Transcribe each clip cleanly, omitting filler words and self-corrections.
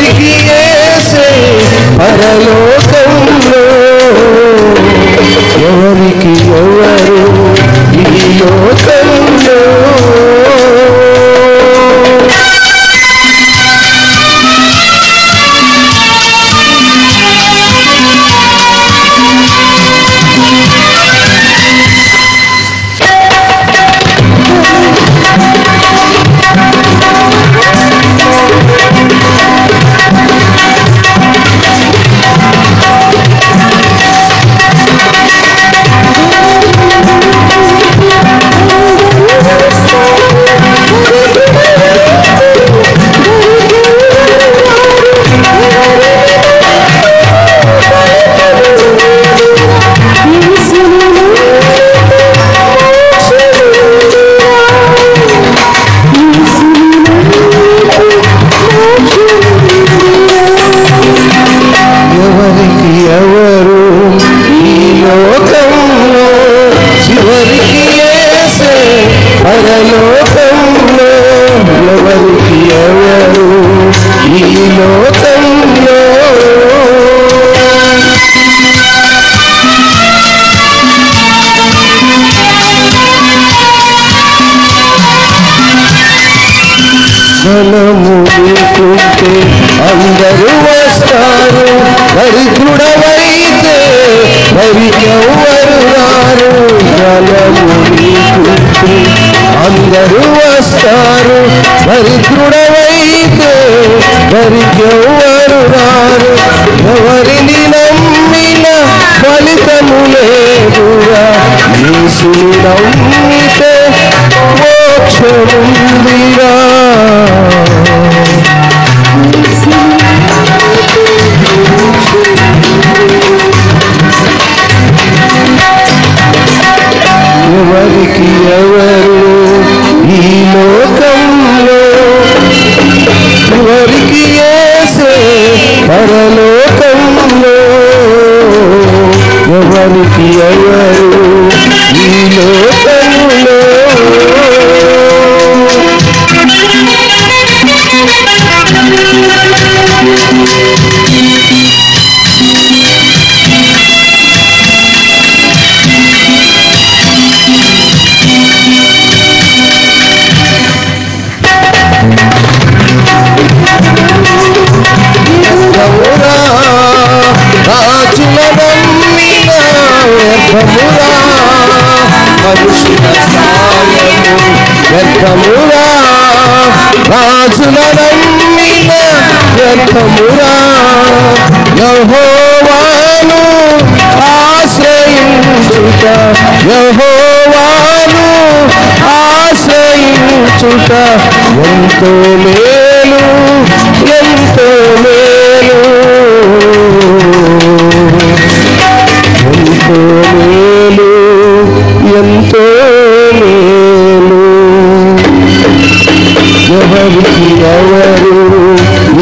చివరికి యేసే పరలోకంలో, ఎవరికి ఎవరు ఈ లోకంలో. ధనము నీకుంటే అందరూ వస్తారు, దరిద్రుడవైతే వరికెవ్వరు రారు. ధనము నీకుంటే అందరూ వస్తారు, దరిద్రుడవైతే వరికెవ్వరు రారు. ఎవరిని నమ్మిన ఫలితము లేదురా, యేసుని నమ్మితే మోక్షముందిరా. ఎవరికి ఎవరు ఈ లోకంలో, ఎవరికి యేసే పరలోకంలో, ఎవరికి ఎవరు ఈ లోకంలో. రాజుల నమ్మిన వ్యర్థమురా, మనుషుల సాయము వ్యర్థమురా. రాజుల నమ్మిన వ్యర్థమురా, యెహోవాను ఆశ్రయించుట, యెహోవాను ఆశ్రయించుట ఎంతో మేలు, ఎంతో మేలు, ఎంతో మేలు, ఎంతో మేలు. ఎవరికి ఎవరు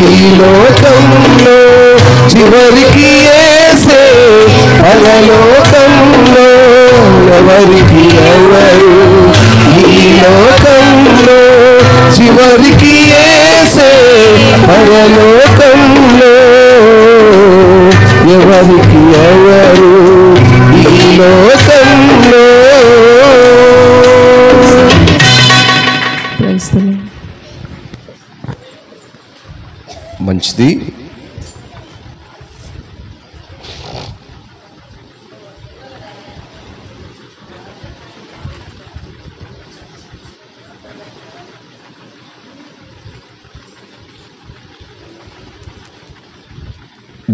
ఈ లోకంలో, చివరికి యేసే పరలోకంలో. ఎవరికి ఎవరు ఈ లోకంలో, చివరికి యేసే పరలోకంలో. ఎవరికి ఎవరు ఈ లోకంలో. మంచిది.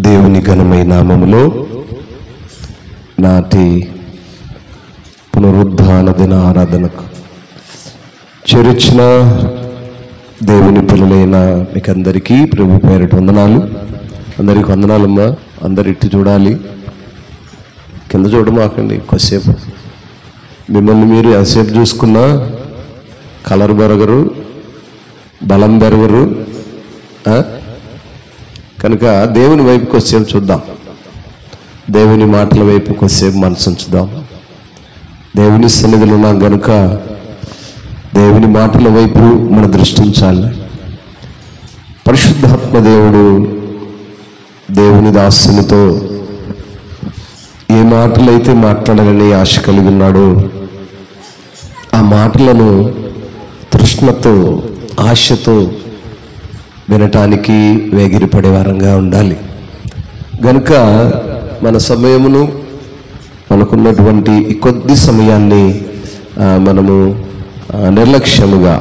దేవుని ఘనమైన నామములో నాటి పునరుద్ధాన దిన ఆరాధనకు చేర్చిన దేవుని పిల్లలైన మీకు అందరికీ ప్రభు పేరిట వందనాలు. అందరికి వందనాలమ్మా. అందరు ఇటు చూడాలి, కింద చూడమాకండి. కొద్దిసేపు మిమ్మల్ని మీరు ఎంతసేపు చూసుకున్నా కలర్ బెరగరు, బలం బెరగరు. కనుక దేవుని వైపు కొద్దిసేపు చూద్దాం, దేవుని మాటల వైపు కొద్దిసేపు మనసు ఉంచుదాం. దేవుని సన్నిధిలో ఉన్నాం కనుక దేవుని మాటల వైపు మన దృష్టి ఉంచాలి. పరిశుద్ధాత్మ పరిశుద్ధాత్మ దేవుడు దేవుని దాసునితో ఏ మాటలైతే మాట్లాడాలని ఆశ కలిగి ఉన్నాడో ఆ మాటలను తృష్ణతో ఆశతో వినటానికి వేగిరపడే వారంగా ఉండాలి. గనుక మన సమయమును మనకున్నటువంటి ఈ కొద్ది సమయాన్ని మనము నిర్లక్ష్యముగా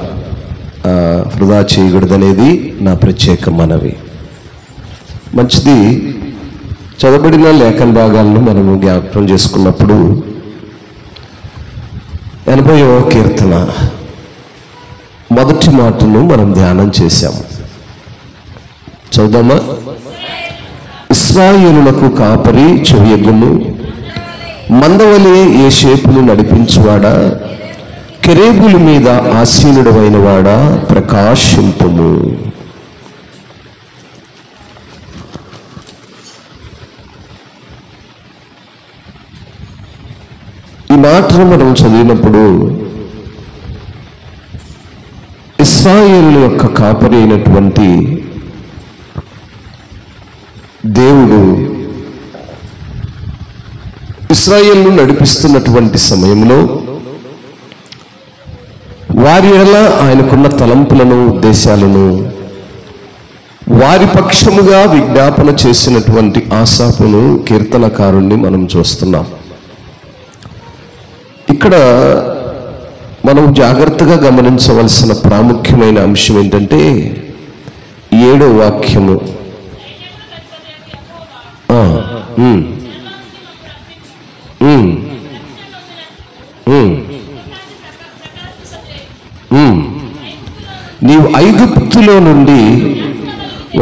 వృధా చేయకూడదనేది నా ప్రత్యేక మనవి. మంచిది. చదవబడిన లేఖన భాగాలను మనము జ్ఞాపకం చేసుకున్నప్పుడు 80వ కీర్తన మొదటి మాటను మనం ధ్యానం చేశాము. చదువుదామా? ఇశ్రాయేలులకు కాపరి చెవియొగ్గుము, మందవలే ఏ షేపును నడిపించువాడా, కెరూబుల మీద ఆసీనుడైన వాడా, ప్రకాశింపుము. ఈ మాటను మనం చదివినప్పుడు ఇశ్రాయేలు యొక్క కాపరి అయినటువంటి దేవుడు ఇశ్రాయేలును నడిపిస్తున్నటువంటి సమయంలో వారి ఎడల ఆయనకున్న తలంపులను, ఉద్దేశాలను, వారి పక్షముగా విజ్ఞాపన చేసినటువంటి ఆసాపును, కీర్తనకారుణ్ణి మనం చూస్తున్నాం. ఇక్కడ మనం జాగ్రత్తగా గమనించవలసిన ప్రాముఖ్యమైన అంశం ఏంటంటే 7వ వాక్యము. నీవు ఐగుప్తులో నుండి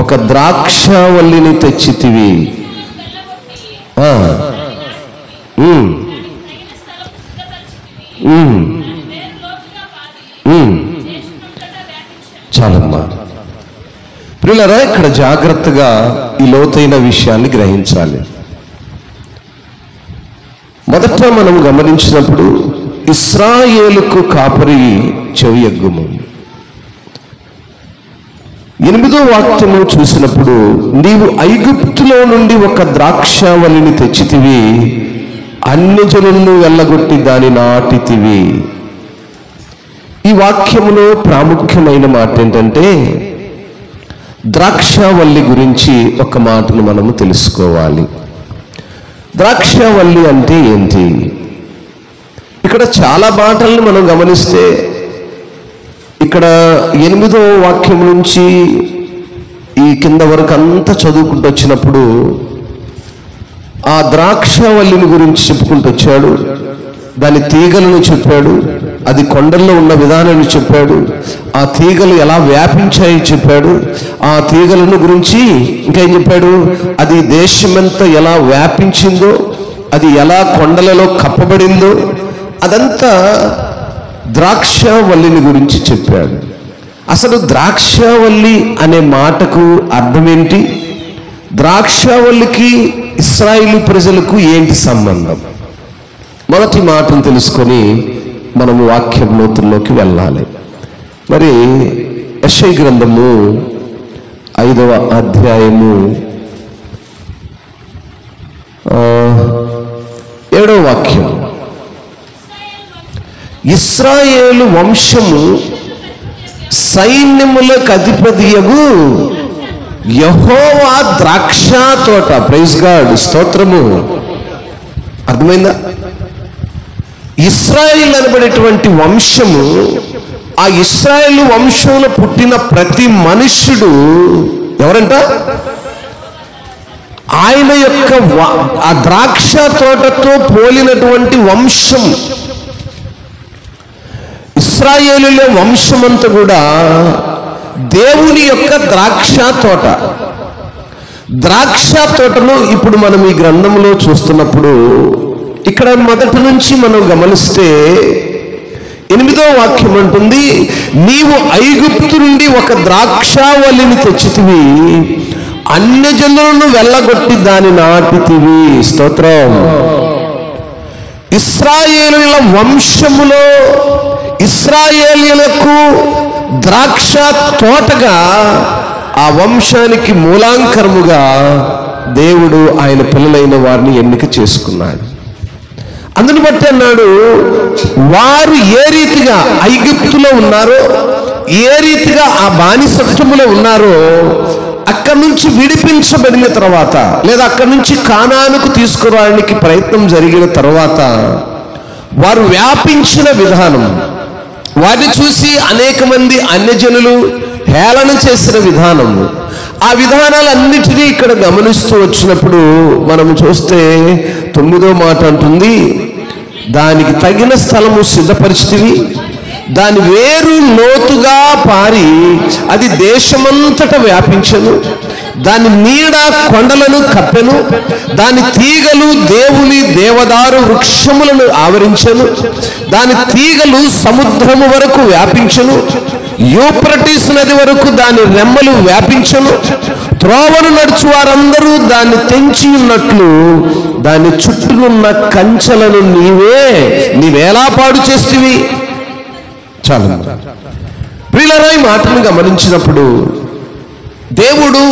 ఒక ద్రాక్షావల్లిని తెచ్చితివి, చాలమ్మా. ప్రియులారా, ఇక్కడ జాగ్రత్తగా ఈ లోతైన విషయాన్ని గ్రహించాలి. మొదట మనం గమనించినప్పుడు ఇశ్రాయేలుకు కాపరి చెవియొగ్గుము. 8వ వాక్యము చూసినప్పుడు నీవు ఐగుప్తులో నుండి ఒక ద్రాక్షావల్లిని తెచ్చితివి, అన్ని జనులను వెళ్ళగొట్టి దాని నాటితివి. ఈ వాక్యములో ప్రాముఖ్యమైన మాట ఏంటంటే ద్రాక్షావల్లి గురించి ఒక మాటను మనము తెలుసుకోవాలి. ద్రాక్షావల్లి అంటే ఏంటి? ఇక్కడ చాలా మాటలను మనం గమనిస్తే ఇక్కడ 8వ వాక్యం నుంచి ఈ కింద వరకు అంతా చదువుకుంటూ వచ్చినప్పుడు ఆ ద్రాక్షావల్లిని గురించి చెప్పుకుంటూ వచ్చాడు. దాని తీగలను చెప్పాడు, అది కొండల్లో ఉన్న విధానాన్ని చెప్పాడు, ఆ తీగలు ఎలా వ్యాపించాయి చెప్పాడు, ఆ తీగలను గురించి ఇంకేం చెప్పాడు, అది దేశమంతా ఎలా వ్యాపించిందో, అది ఎలా కొండలలో కప్పబడిందో, అదంతా ద్రాక్షావల్లిని గురించి చెప్పాడు. అసలు ద్రాక్షావల్లి అనే మాటకు అర్థం ఏంటి? ద్రాక్షావల్లికి ఇశ్రాయేలు ప్రజలకు ఏంటి సంబంధం? మొదటి మాటను తెలుసుకొని మనము వాక్యం లోతుల్లోకి వెళ్ళాలి. మరి యెషయా గ్రంథము 5వ అధ్యాయము 7వ వాక్యం. ఇశ్రాయేలు వంశము సైన్యములకు అధిపతియగు యెహోవా ద్రాక్ష తోట. ప్రైజ్ గాడ్, స్తోత్రము. అర్థమైందా? ఇశ్రాయేల్ అనబడేటువంటి వంశము, ఆ ఇశ్రాయేలు వంశంలో పుట్టిన ప్రతి మనుష్యుడు ఎవరంట? ఆయన యొక్క ఆ ద్రాక్ష తోటతో పోలినటువంటి వంశం. ఇశ్రాయేలులో వంశమంతా కూడా దేవుని యొక్క ద్రాక్ష తోట. ద్రాక్ష తోటను ఇప్పుడు మనం ఈ గ్రంథంలో చూస్తున్నప్పుడు ఇక్కడ మొదటి నుంచి మనం గమనిస్తే 8వ వాక్యం అంటుంది, నీవు ఐగుప్తు నుండి ఒక ద్రాక్షావల్లిని తెచ్చితివి, అన్య జనులను వెళ్ళగొట్టి దాని నాటితివి. స్తోత్రం. ఇశ్రాయేలుల వంశములో ఇశ్రాయేలీయులకు ద్రాక్ష తోటగా ఆ వంశానికి మూలాంకరముగా దేవుడు ఆయన పిల్లలైన వారిని ఎన్నిక చేసుకున్నాడు. అందుని బట్టి అన్నాడు, వారు ఏ రీతిగా ఐగుప్తులో ఉన్నారో, ఏ రీతిగా ఆ బానిసత్వములో ఉన్నారో, అక్కడి నుంచి విడిపించబడిన తర్వాత, లేదా అక్కడి నుంచి కానానుకు తీసుకురావడానికి ప్రయత్నం జరిగిన తర్వాత వారు వ్యాపించిన విధానం, వారిని చూసి అనేక మంది అన్యజనులు హేళన చేసిన విధానం, ఆ విధానాలన్నిటినీ ఇక్కడ గమనిస్తూ వచ్చినప్పుడు మనం చూస్తే 9వ మాట అంటుంది, దానికి తగిన స్థలము సిద్ధపరిచితివి, దాని వేరు లోతుగా పారి అది దేశమంతట వ్యాపించెను, దాని నీడ కొండలను కప్పెను, దాని తీగలు దేవుని దేవదారు వృక్షములను ఆవరించెను, దాని తీగలు సముద్రము వరకు వ్యాపించెను, యూఫ్రటీస్ నది వరకు దాని రెమ్మలు వ్యాపించెను, త్రోవను నడుచు వారందరూ దాన్ని తెంచి ఉన్నట్లు దాని చుట్టూనున్న కంచెలను నీవేలా పాడు చేస్తేవి. చాలా ప్రియులారా, ఈ మాటను గమనించినప్పుడు దేవుడు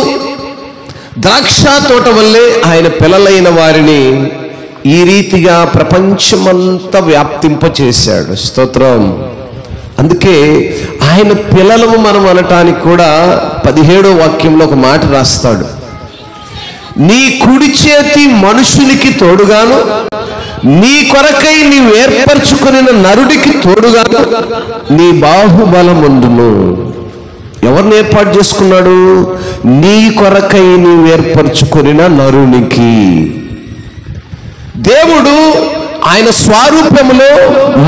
ద్రాక్ష తోట వల్లే ఆయన పిల్లలైన వారిని ఈ రీతిగా ప్రపంచమంతా వ్యాప్తింపచేశాడు. స్తోత్రం. అందుకే ఆయన పిల్లలము మనం అనటానికి కూడా 17వ వాక్యంలో ఒక మాట రాస్తాడు, నీ కుడి చేతి మనుషునికి తోడుగాను, నీ కొరకై నీవు ఏర్పరచుకున్న నరుడికి తోడుగాను నీ బాహుబలముండును. ఎవరిని ఏర్పాటు చేసుకున్నాడు? నీ కొరకై నీవు ఏర్పరచుకున్న నరునికి. దేవుడు ఆయన స్వరూపములో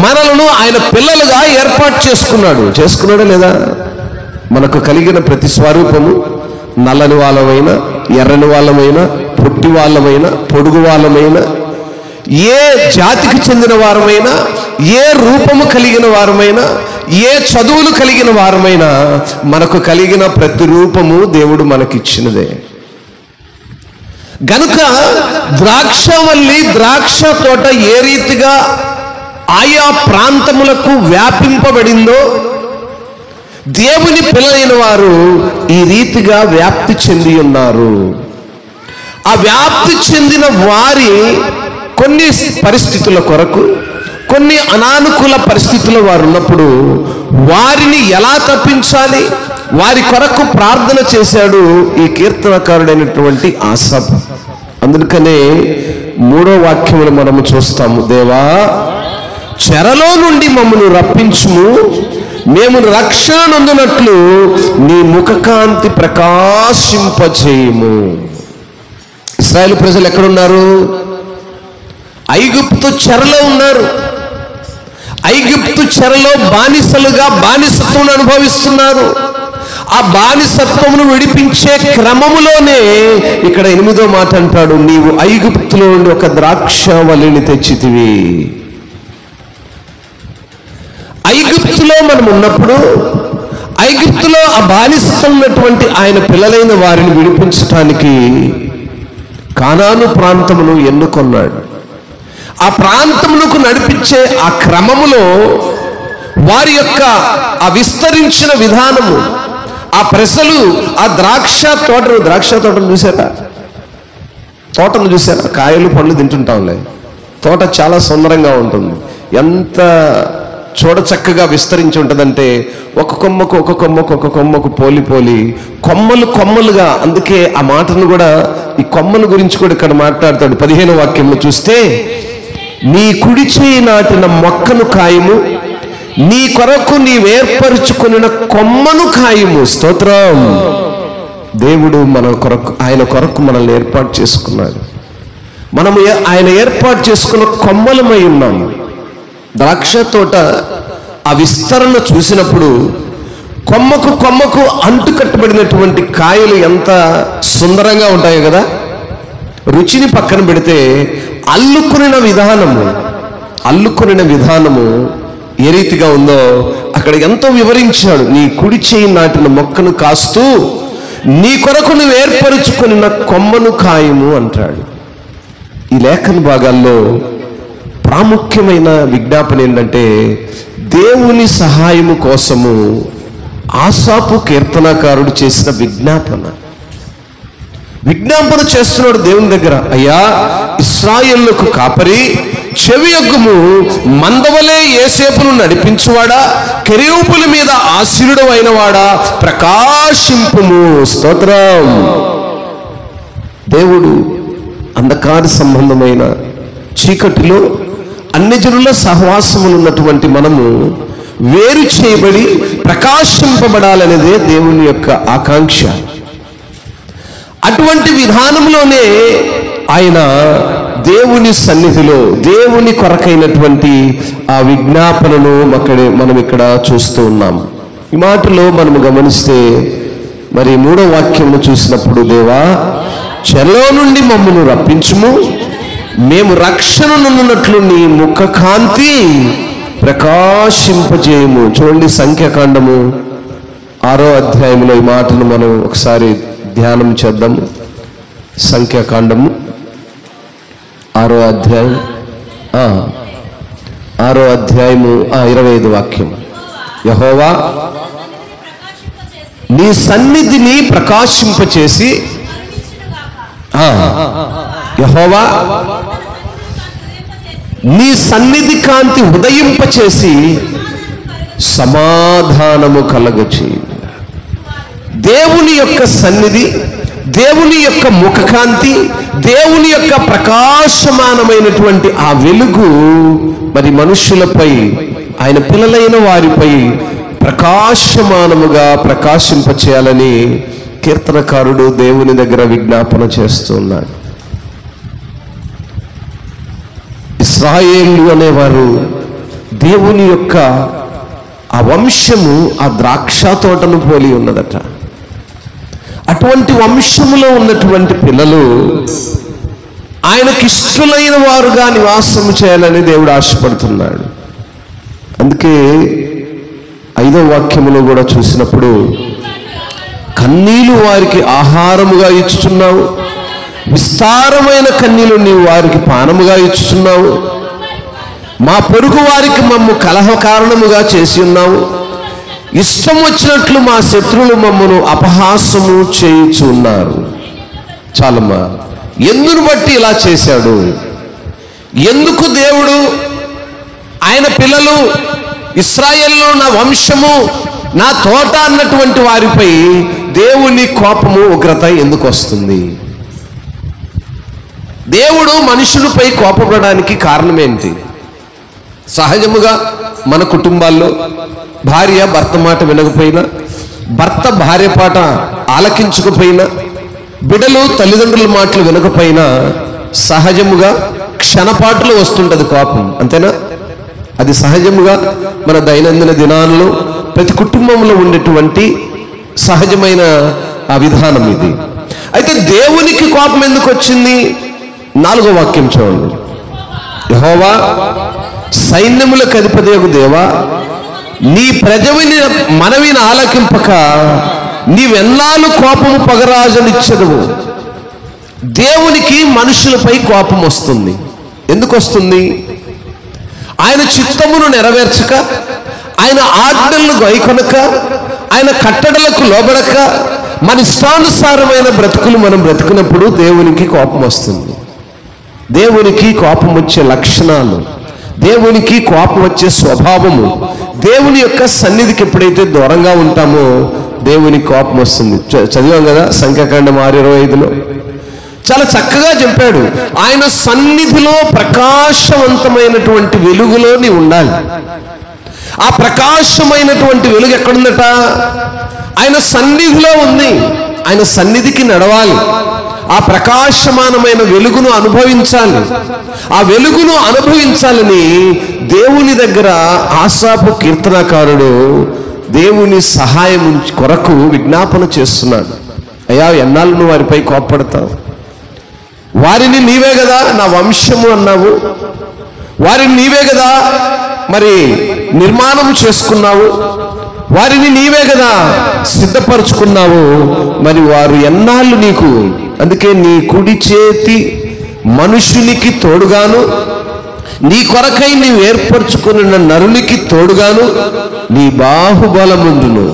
మనలను ఆయన పిల్లలుగా ఏర్పాటు చేసుకున్నాడా లేదా? మనకు కలిగిన ప్రతి స్వరూపము, నల్లని వాళ్ళమైనా, ఎర్రని వాళ్ళమైనా, పొట్టి వాళ్ళమైనా, పొడుగు వాళ్ళమైనా, ఏ జాతికి చెందిన వారమైనా, ఏ రూపము కలిగిన వారమైనా, ఏ చదువులు కలిగిన వారమైనా, మనకు కలిగిన ప్రతి రూపము దేవుడు మనకిచ్చినదే. గనుక ద్రాక్షవల్లి, ద్రాక్ష తోట ఏ రీతిగా ఆయా ప్రాంతములకు వ్యాపింపబడిందో, దేవుని పిల్లలైన వారు ఈ రీతిగా వ్యాప్తి చెంది ఉన్నారు. ఆ వ్యాప్తి చెందిన వారి కొన్ని పరిస్థితుల కొరకు, కొన్ని అనానుకూల పరిస్థితుల్లో వారు ఉన్నప్పుడు వారిని ఎలా తప్పించాలి, వారి కొరకు ప్రార్థన చేశాడు ఈ కీర్తనకారుడైనటువంటి ఆసాఫ్. అందుకనే 3వ వాక్యములు మనము చూస్తాము, దేవా చెరలో నుండి మమ్మల్ని రప్పించుము, మేము రక్షణ నొందినట్లు నీ ముఖకాంతి ప్రకాశింపజేయము. ఇశ్రాయేలు ప్రజలు ఎక్కడున్నారు? ఐగుప్తు చెరలో ఉన్నారు. ఐగుప్తు చెరలో బానిసలుగా బానిసత్వం అనుభవిస్తున్నారు. ఆ బానిసత్వమును విడిపించే క్రమములోనే ఇక్కడ 8వ మాట అంటాడు, నీవు ఐగుప్తులో నుండి ఒక ద్రాక్షవల్లిని తెచ్చితివి. ఐగుప్తులో మనం ఉన్నప్పుడు, ఐగుప్తులో ఆ బానిసత్వం ఉన్నటువంటి ఆయన పిల్లలైన వారిని విడిపించటానికి కానాను ప్రాంతమును ఎన్నుకొన్నాడు. ఆ ప్రాంతమునకు నడిపించే ఆ క్రమములో వారి యొక్క ఆ విస్తరించిన విధానము, ఆ ప్రజలు ఆ ద్రాక్ష తోటను చూసారా? తోటను చూసారా? కాయలు పండ్లు తింటుంటాంలే. తోట చాలా సుందరంగా ఉంటుంది. ఎంత చూడ చక్కగా విస్తరించి ఉంటుందంటే ఒక కొమ్మకు పోలి కొమ్మలుగా. అందుకే ఆ మాటను కూడా, ఈ కొమ్మల గురించి కూడా ఇక్కడ మాట్లాడతాడు. 15వ వాక్యంలో చూస్తే, నీ కుడి చేయి నాటిన మొక్కను కాయము, నీ కొరకు నీవేర్పరుచుకున్న కొమ్మను కాయము. స్తోత్రం. దేవుడు మన కొరకు, ఆయన కొరకు మనల్ని ఏర్పాటు చేసుకున్నాడు. మనము ఆయన ఏర్పాటు చేసుకున్న కొమ్మలమై ఉన్నాము. ద్రాక్ష తోట ఆ విస్తరణ చూసినప్పుడు కొమ్మకు అంటుకట్టబడినటువంటి కాయలు ఎంత సుందరంగా ఉంటాయో కదా. రుచిని పక్కన పెడితే అల్లుకునిన విధానము ఏ రీతిగా ఉందో అక్కడ ఎంతో వివరించాడు. నీ కుడి చేయి నాటిన మొక్కను కాస్తూ నీ కొరకు నువ్వు ఏర్పరుచుకున్న కొమ్మను కాయము అంటాడు. ఈ లేఖన భాగాల్లో ప్రాముఖ్యమైన విజ్ఞాపన ఏంటంటే, దేవుని సహాయము కోసము ఆసాపు కీర్తనకారుడు చేసిన విజ్ఞాపన చేస్తున్నాడు దేవుని దగ్గర. అయ్యా, ఇశ్రాయేలుకు కాపరి, చెవియొగ్గుము, మందవలే యోసేపును నడిపించువాడా, కెరూబుల మీద ఆసీనుడు అయినవాడా, ప్రకాశింపుము. స్తోత్రం. దేవుడు అంధకార సంబంధమైన చీకటిలో అన్ని జనుల సహవాసములు ఉన్నటువంటి మనము వేరు చేయబడి ప్రకాశింపబడాలనేదే దేవుని యొక్క ఆకాంక్ష. అటువంటి విధానంలోనే ఆయన దేవుని సన్నిధిలో దేవుని కొరకైనటువంటి ఆ విజ్ఞాపనను మనం ఇక్కడ చూస్తూ ఉన్నాం. ఈ మాటలో మనము గమనిస్తే మరి 3వ వాక్యమును చూసినప్పుడు, దేవా చెరలో నుండి మమ్మను రప్పించుము, మేము రక్షణనున్నట్లు నీ ముఖ కాంతి ప్రకాశింపజేయము. చూడండి, సంఖ్యాకాండము 6వ అధ్యాయంలో ఈ మాటను మనం ఒకసారి ధ్యానం చేద్దాము. సంఖ్యాకాండము 6వ అధ్యాయం 25వ వాక్యం. యెహోవా నీ సన్నిధిని ప్రకాశింపచేసి, యెహోవా నీ సన్నిధి కాంతి ఉదయింపచేసి సమాధానము కలగచేయి. దేవుని యొక్క సన్నిధి, దేవుని యొక్క ముఖకాంతి, దేవుని యొక్క ప్రకాశమానమైనటువంటి ఆ వెలుగు మరి మనుష్యులపై, ఆయన పిల్లలైన వారిపై ప్రకాశమానముగా ప్రకాశింపచేయాలని కీర్తనకారుడు దేవుని దగ్గర విజ్ఞాపన చేస్తున్నాడు. ఇశ్రాయేలు అనేవారు దేవుని యొక్క ఆ వంశము ఆ ద్రాక్ష తోటను పోలి ఉన్నదట. అటువంటి వంశములో ఉన్నటువంటి పిల్లలు ఆయనకిష్టులైన వారుగా నివాసము చేయాలని దేవుడు ఆశపడుతున్నాడు. అందుకే 5వ వాక్యములో కూడా చూసినప్పుడు, కన్నీలు వారికి ఆహారముగా ఇచ్చుచున్నావు, విస్తారమైన కన్నీలు నీవు వారికి పానముగా ఇచ్చుచున్నావు, మా పొరుగు వారికి మమ్ము కలహ కారణముగా చేసి ఉన్నావు, ఇష్టం వచ్చినట్లు మా శత్రువులు మమ్మను అపహాసము చేయుచున్నారు. చాలమ్మా, ఎందును బట్టి ఇలా చేశాడు? ఎందుకు దేవుడు ఆయన పిల్లలు ఇశ్రాయేలులో నా వంశము, నా తోట అన్నటువంటి వారిపై దేవుని కోపము, ఉగ్రత ఎందుకు వస్తుంది? దేవుడు మనుషులపై కోపపడడానికి కారణం ఏంటి? సహజముగా మన కుటుంబాల్లో భార్య భర్త మాట వినకపోయినా, భర్త భార్య పాట ఆలకించకపోయినా, బిడ్డలు తల్లిదండ్రుల మాటలు వినకపోయినా సహజముగా క్షణపాటులో వస్తుంటది కోపం. అంతేనా? అది సహజముగా మన దైనందిన దినాల్లో ప్రతి కుటుంబంలో ఉండేటువంటి సహజమైన ఆ విధానం ఇది. అయితే దేవునికి కోపం ఎందుకు వచ్చింది? 4వ వాక్యం చూడండి. యెహోవా సైన్యములకు అధిపతియగు దేవా, నీ ప్రజవిని మనవిని ఆలకింపక నీవెన్నాళ్ళు కోపము పగరాజనిచ్చదువు. దేవునికి మనుషులపై కోపం వస్తుంది. ఎందుకు వస్తుంది? ఆయన చిత్తమును నెరవేర్చక, ఆయన ఆజ్ఞలను గైకొనక, ఆయన కట్టడలకు లోబడక, మన ఇష్టానుసారమైన బ్రతుకులు మనం బ్రతుకున్నప్పుడు దేవునికి కోపం వస్తుంది. దేవునికి కోపం వచ్చే లక్షణాలు, దేవునికి కోపం వచ్చే స్వభావము, దేవుని యొక్క సన్నిధికి ఎప్పుడైతే దూరంగా ఉంటామో దేవునికి కోపం వస్తుంది. చదివాం కదా సంఖ్యాకాండం 6:25లో చాలా చక్కగా చెప్పాడు. ఆయన సన్నిధిలో ప్రకాశవంతమైనటువంటి వెలుగులో నీ ఉండాలి. ఆ ప్రకాశమైనటువంటి వెలుగు ఎక్కడుందట? ఆయన సన్నిధిలో ఉంది. ఆయన సన్నిధికి నడవాలి. ఆ ప్రకాశమానమైన వెలుగును అనుభవించాలి. ఆ వెలుగును అనుభవించాలని దేవుని దగ్గర ఆసాపు కీర్తనకారుడు దేవుని సహాయం కొరకు విజ్ఞాపన చేస్తున్నాడు. అయ్యా, ఎన్నాళ్ళు నువ్వు వారిపై కోప్పడతావు? వారిని నీవే కదా నా వంశము అన్నావు, వారిని నీవే కదా మరి నిర్మాణం చేసుకున్నావు, వారిని నీవే కదా సిద్ధపరుచుకున్నావు. మరి వారు ఎన్నాళ్ళు నీకు, అందుకే నీ కుడి చేతి మనుషునికి తోడుగాను, నీ కొరకై నీవు ఏర్పరచుకున్న నరునికి తోడుగాను నీ బాహుబలముందును.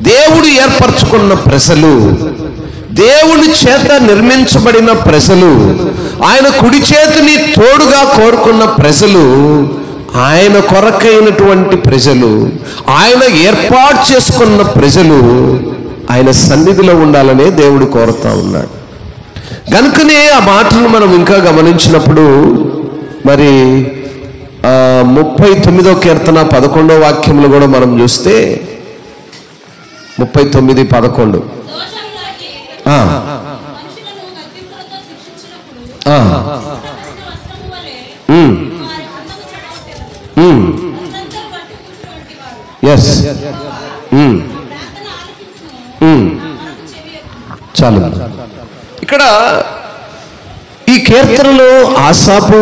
దేవుడు ఏర్పరచుకున్న ప్రజలు, దేవుని చేత నిర్మించబడిన ప్రజలు, ఆయన కుడి చేతిని తోడుగా కోరుకున్న ప్రజలు, ఆయన కొరకైనటువంటి ప్రజలు, ఆయన ఏర్పాటు చేసుకున్న ప్రజలు ఆయన సన్నిధిలో ఉండాలనే దేవుడు కోరుతా ఉన్నాడు. కనుకనే ఆ మాటలను మనం ఇంకా గమనించినప్పుడు మరి 39వ కీర్తన 11వ వాక్యంలో కూడా మనం చూస్తే 39:11 ఎస్ చాలు. ఇక్కడ ఈ కీర్తనలో ఆసాపు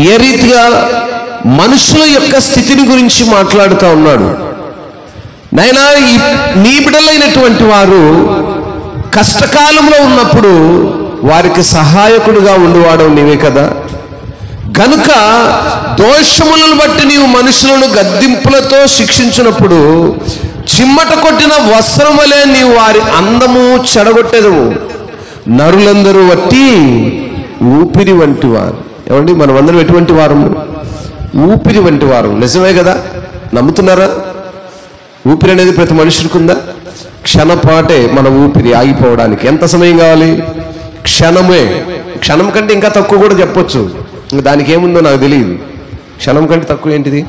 ఏ రీతిగా మనుషుల యొక్క స్థితిని గురించి మాట్లాడుతూ ఉన్నాడు. నైనా నీ బిడ్డలైనటువంటి వారు కష్టకాలంలో ఉన్నప్పుడు వారికి సహాయకుడుగా ఉండేవాడు నీవే కదా. గనుక దోషములను బట్టి నీవు మనుషులను గద్దింపులతో శిక్షించినప్పుడు చిమ్మట కొట్టిన వస్త్రం వలె నీవు వారి అందము చెడగొట్టెదవు. నరులందరూ వట్టి ఊపిరి వంటి వారు. ఏమండి, మనం అందరం ఎటువంటి వారము? ఊపిరి వంటి వారు. నిజమే కదా? నమ్ముతున్నారా? ఊపిరి అనేది ప్రతి మనుషులకు ఉందా? క్షణపాటే మన ఊపిరి ఆగిపోవడానికి ఎంత సమయం కావాలి? క్షణమే. క్షణం కంటే ఇంకా తక్కువ కూడా చెప్పొచ్చు. దానికి ఏముందో నాకు తెలియదు. క్షణం కంటే తక్కువ ఏంటిది?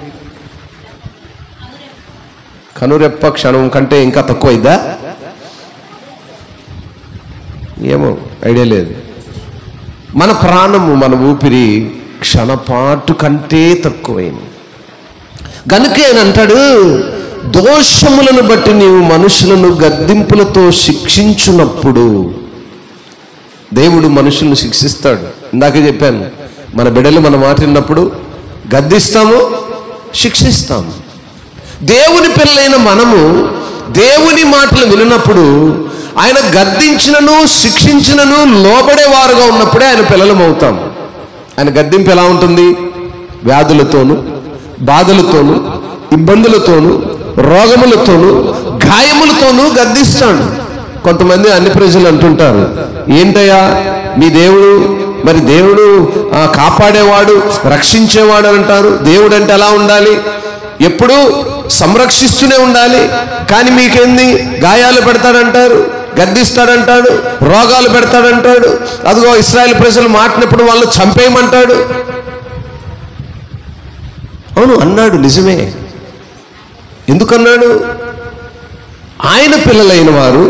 కనురెప్ప క్షణం కంటే ఇంకా తక్కువ అయిద్దా? ఏమో, ఐడియా లేదు. మన ప్రాణము, మన ఊపిరి క్షణపాటు కంటే తక్కువైంది. గనుక అంటాడు, దోషములను బట్టి నీవు మనుషులను గద్దింపులతో శిక్షించున్నప్పుడు దేవుడు మనుషులను శిక్షిస్తాడు. ఇందాకే చెప్పాను, మన బిడ్డలు మన మాట విన్నప్పుడు గద్దిస్తాము, శిక్షిస్తాము. దేవుని పిల్లలైన మనము దేవుని మాటలు విన్నప్పుడు ఆయన గద్దించినను శిక్షించినను లోబడేవారుగా ఉన్నప్పుడే ఆయన పిల్లలం అవుతాం. ఆయన గద్దింపు ఎలా ఉంటుంది? వ్యాధులతోనూ, బాధలతోనూ, ఇబ్బందులతోనూ, రోగములతోనూ, గాయములతోనూ గద్దిస్తాడు. కొంతమంది అన్ని ప్రజలు అంటుంటారు, ఏంటయ్యా మీ దేవుడు, మరి దేవుడు కాపాడేవాడు, రక్షించేవాడు అని అంటారు. దేవుడు అంటే ఎలా ఉండాలి? ఎప్పుడు సంరక్షిస్తూనే ఉండాలి. కానీ మీకేంది? గాయాలు పెడతాడంటారు, గద్దిస్తాడంటాడు, రోగాలు పెడతాడంటాడు. అదిగో ఇశ్రాయేలు ప్రజలు మాటినప్పుడు వాళ్ళు చంపేయమంటాడు. అవును అన్నాడు, నిజమే. ఎందుకన్నాడు? ఆయన పిల్లలైన వారు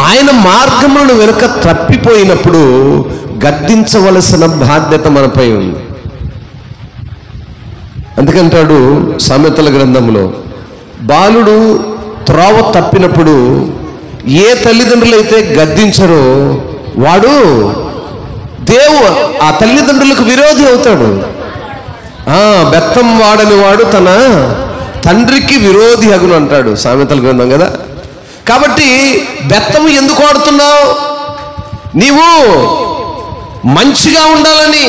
ఆయన మార్గములను వెనుక తప్పిపోయినప్పుడు గద్దించవలసిన బాధ్యత మనపై ఉంది. అందుకంటాడు సామెతల గ్రంథంలో, బాలుడు త్రోవ తప్పినప్పుడు ఏ తల్లిదండ్రులైతే గద్దించరో వాడు ఆ తల్లిదండ్రులకు విరోధి అవుతాడు. బెత్తం వాడని వాడు తన తండ్రికి విరోధి అగును అంటాడు సామెతల గ్రంథం కదా. కాబట్టి బెత్తము ఎందుకు వాడుతున్నావు? నీవు మంచిగా ఉండాలని,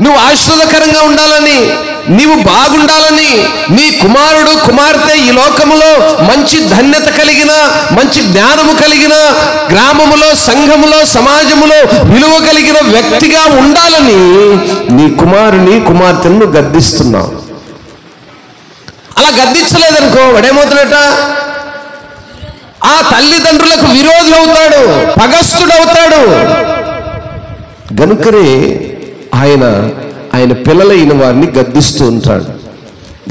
నువ్వు ఆశీర్వాదకరంగా ఉండాలని, నీవు బాగుండాలని, నీ కుమారుడు కుమార్తె ఈ లోకములో మంచి ధన్యత కలిగిన, మంచి జ్ఞానము కలిగిన, గ్రామములో, సంఘములో, సమాజములో విలువ కలిగిన వ్యక్తిగా ఉండాలని నీ కుమారుని కుమార్తెను గద్దిస్తున్నావు. అలా గద్దించలేదనుకో వాడేమవుతాడట? ఆ తల్లిదండ్రులకు విరోధి అవుతాడు, పగస్తుడవుతాడు. గనుకనే ఆయన పిల్లలైన వారిని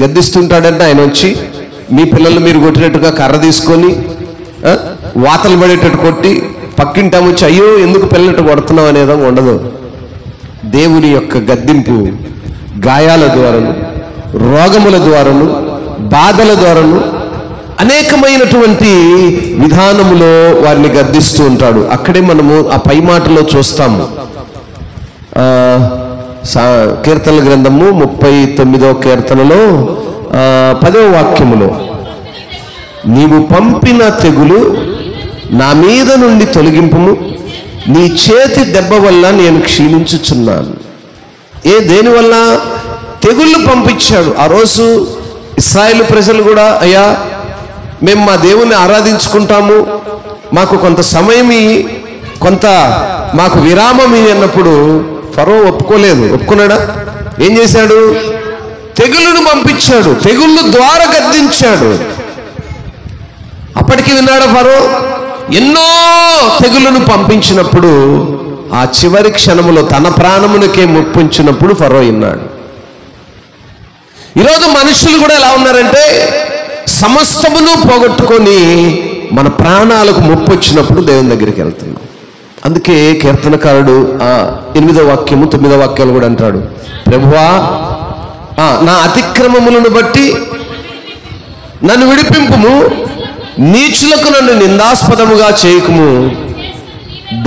గద్దిస్తుంటాడంటే ఆయన వచ్చి మీ పిల్లలు మీరు కొట్టినట్టుగా కర్ర తీసుకొని వాతలు పడేటట్టు కొట్టి పక్కింటాము వచ్చి అయ్యో ఎందుకు పిల్లలట్టు కొడుతున్నావు అనేదో ఉండదు. దేవుని యొక్క గద్దింపు గాయాల ద్వారాను, రోగముల ద్వారాను, బాధల ద్వారాను, అనేకమైనటువంటి విధానములో వారిని గద్దిస్తూ ఉంటాడు. అక్కడే మనము ఆ పై మాటలో చూస్తాము. కీర్తనల గ్రంథము 39వ కీర్తనలో 10వ వాక్యములో, నీవు పంపిన తెగులు నా మీద నుండి తొలగింపుము, నీ చేతి దెబ్బ వల్ల నేను క్షీణించుచున్నాను. దేనివల్ల? తెగుళ్ళు పంపించాడు. ఆ రోజు ఇశ్రాయేలు ప్రజలు కూడా, అయ్యా మేము మా దేవుణ్ణి ఆరాధించుకుంటాము, మాకు కొంత సమయం కొంత మాకు విరామం అన్నప్పుడు ఫరో ఒప్పుకోలేదు. ఒప్పుకున్నాడా? ఏం చేశాడు? తెగుళ్ళను పంపించాడు, తెగుళ్ళు ద్వారా గద్దించాడు. అప్పటికి విన్నాడు ఫరో. ఎన్నో తెగుళ్ళను పంపించినప్పుడు ఆ చివరి క్షణములో తన ప్రాణమునికే ముప్పించినప్పుడు ఫరో విన్నాడు. ఈరోజు మనుషులు కూడా ఎలా ఉన్నారంటే సమస్తమును పోగొట్టుకొని మన ప్రాణాలకు ముప్పు వచ్చినప్పుడు దేవుని దగ్గరికి వెళ్తున్నాం. అందుకే కీర్తనకారుడు 8వ వాక్యము 9వ వాక్యాలు కూడా అంటాడు, ప్రభువా నా అతిక్రమములను బట్టి నన్ను విడిపింపుము, నీచులకు నన్ను నిందాస్పదముగా చేయకుము,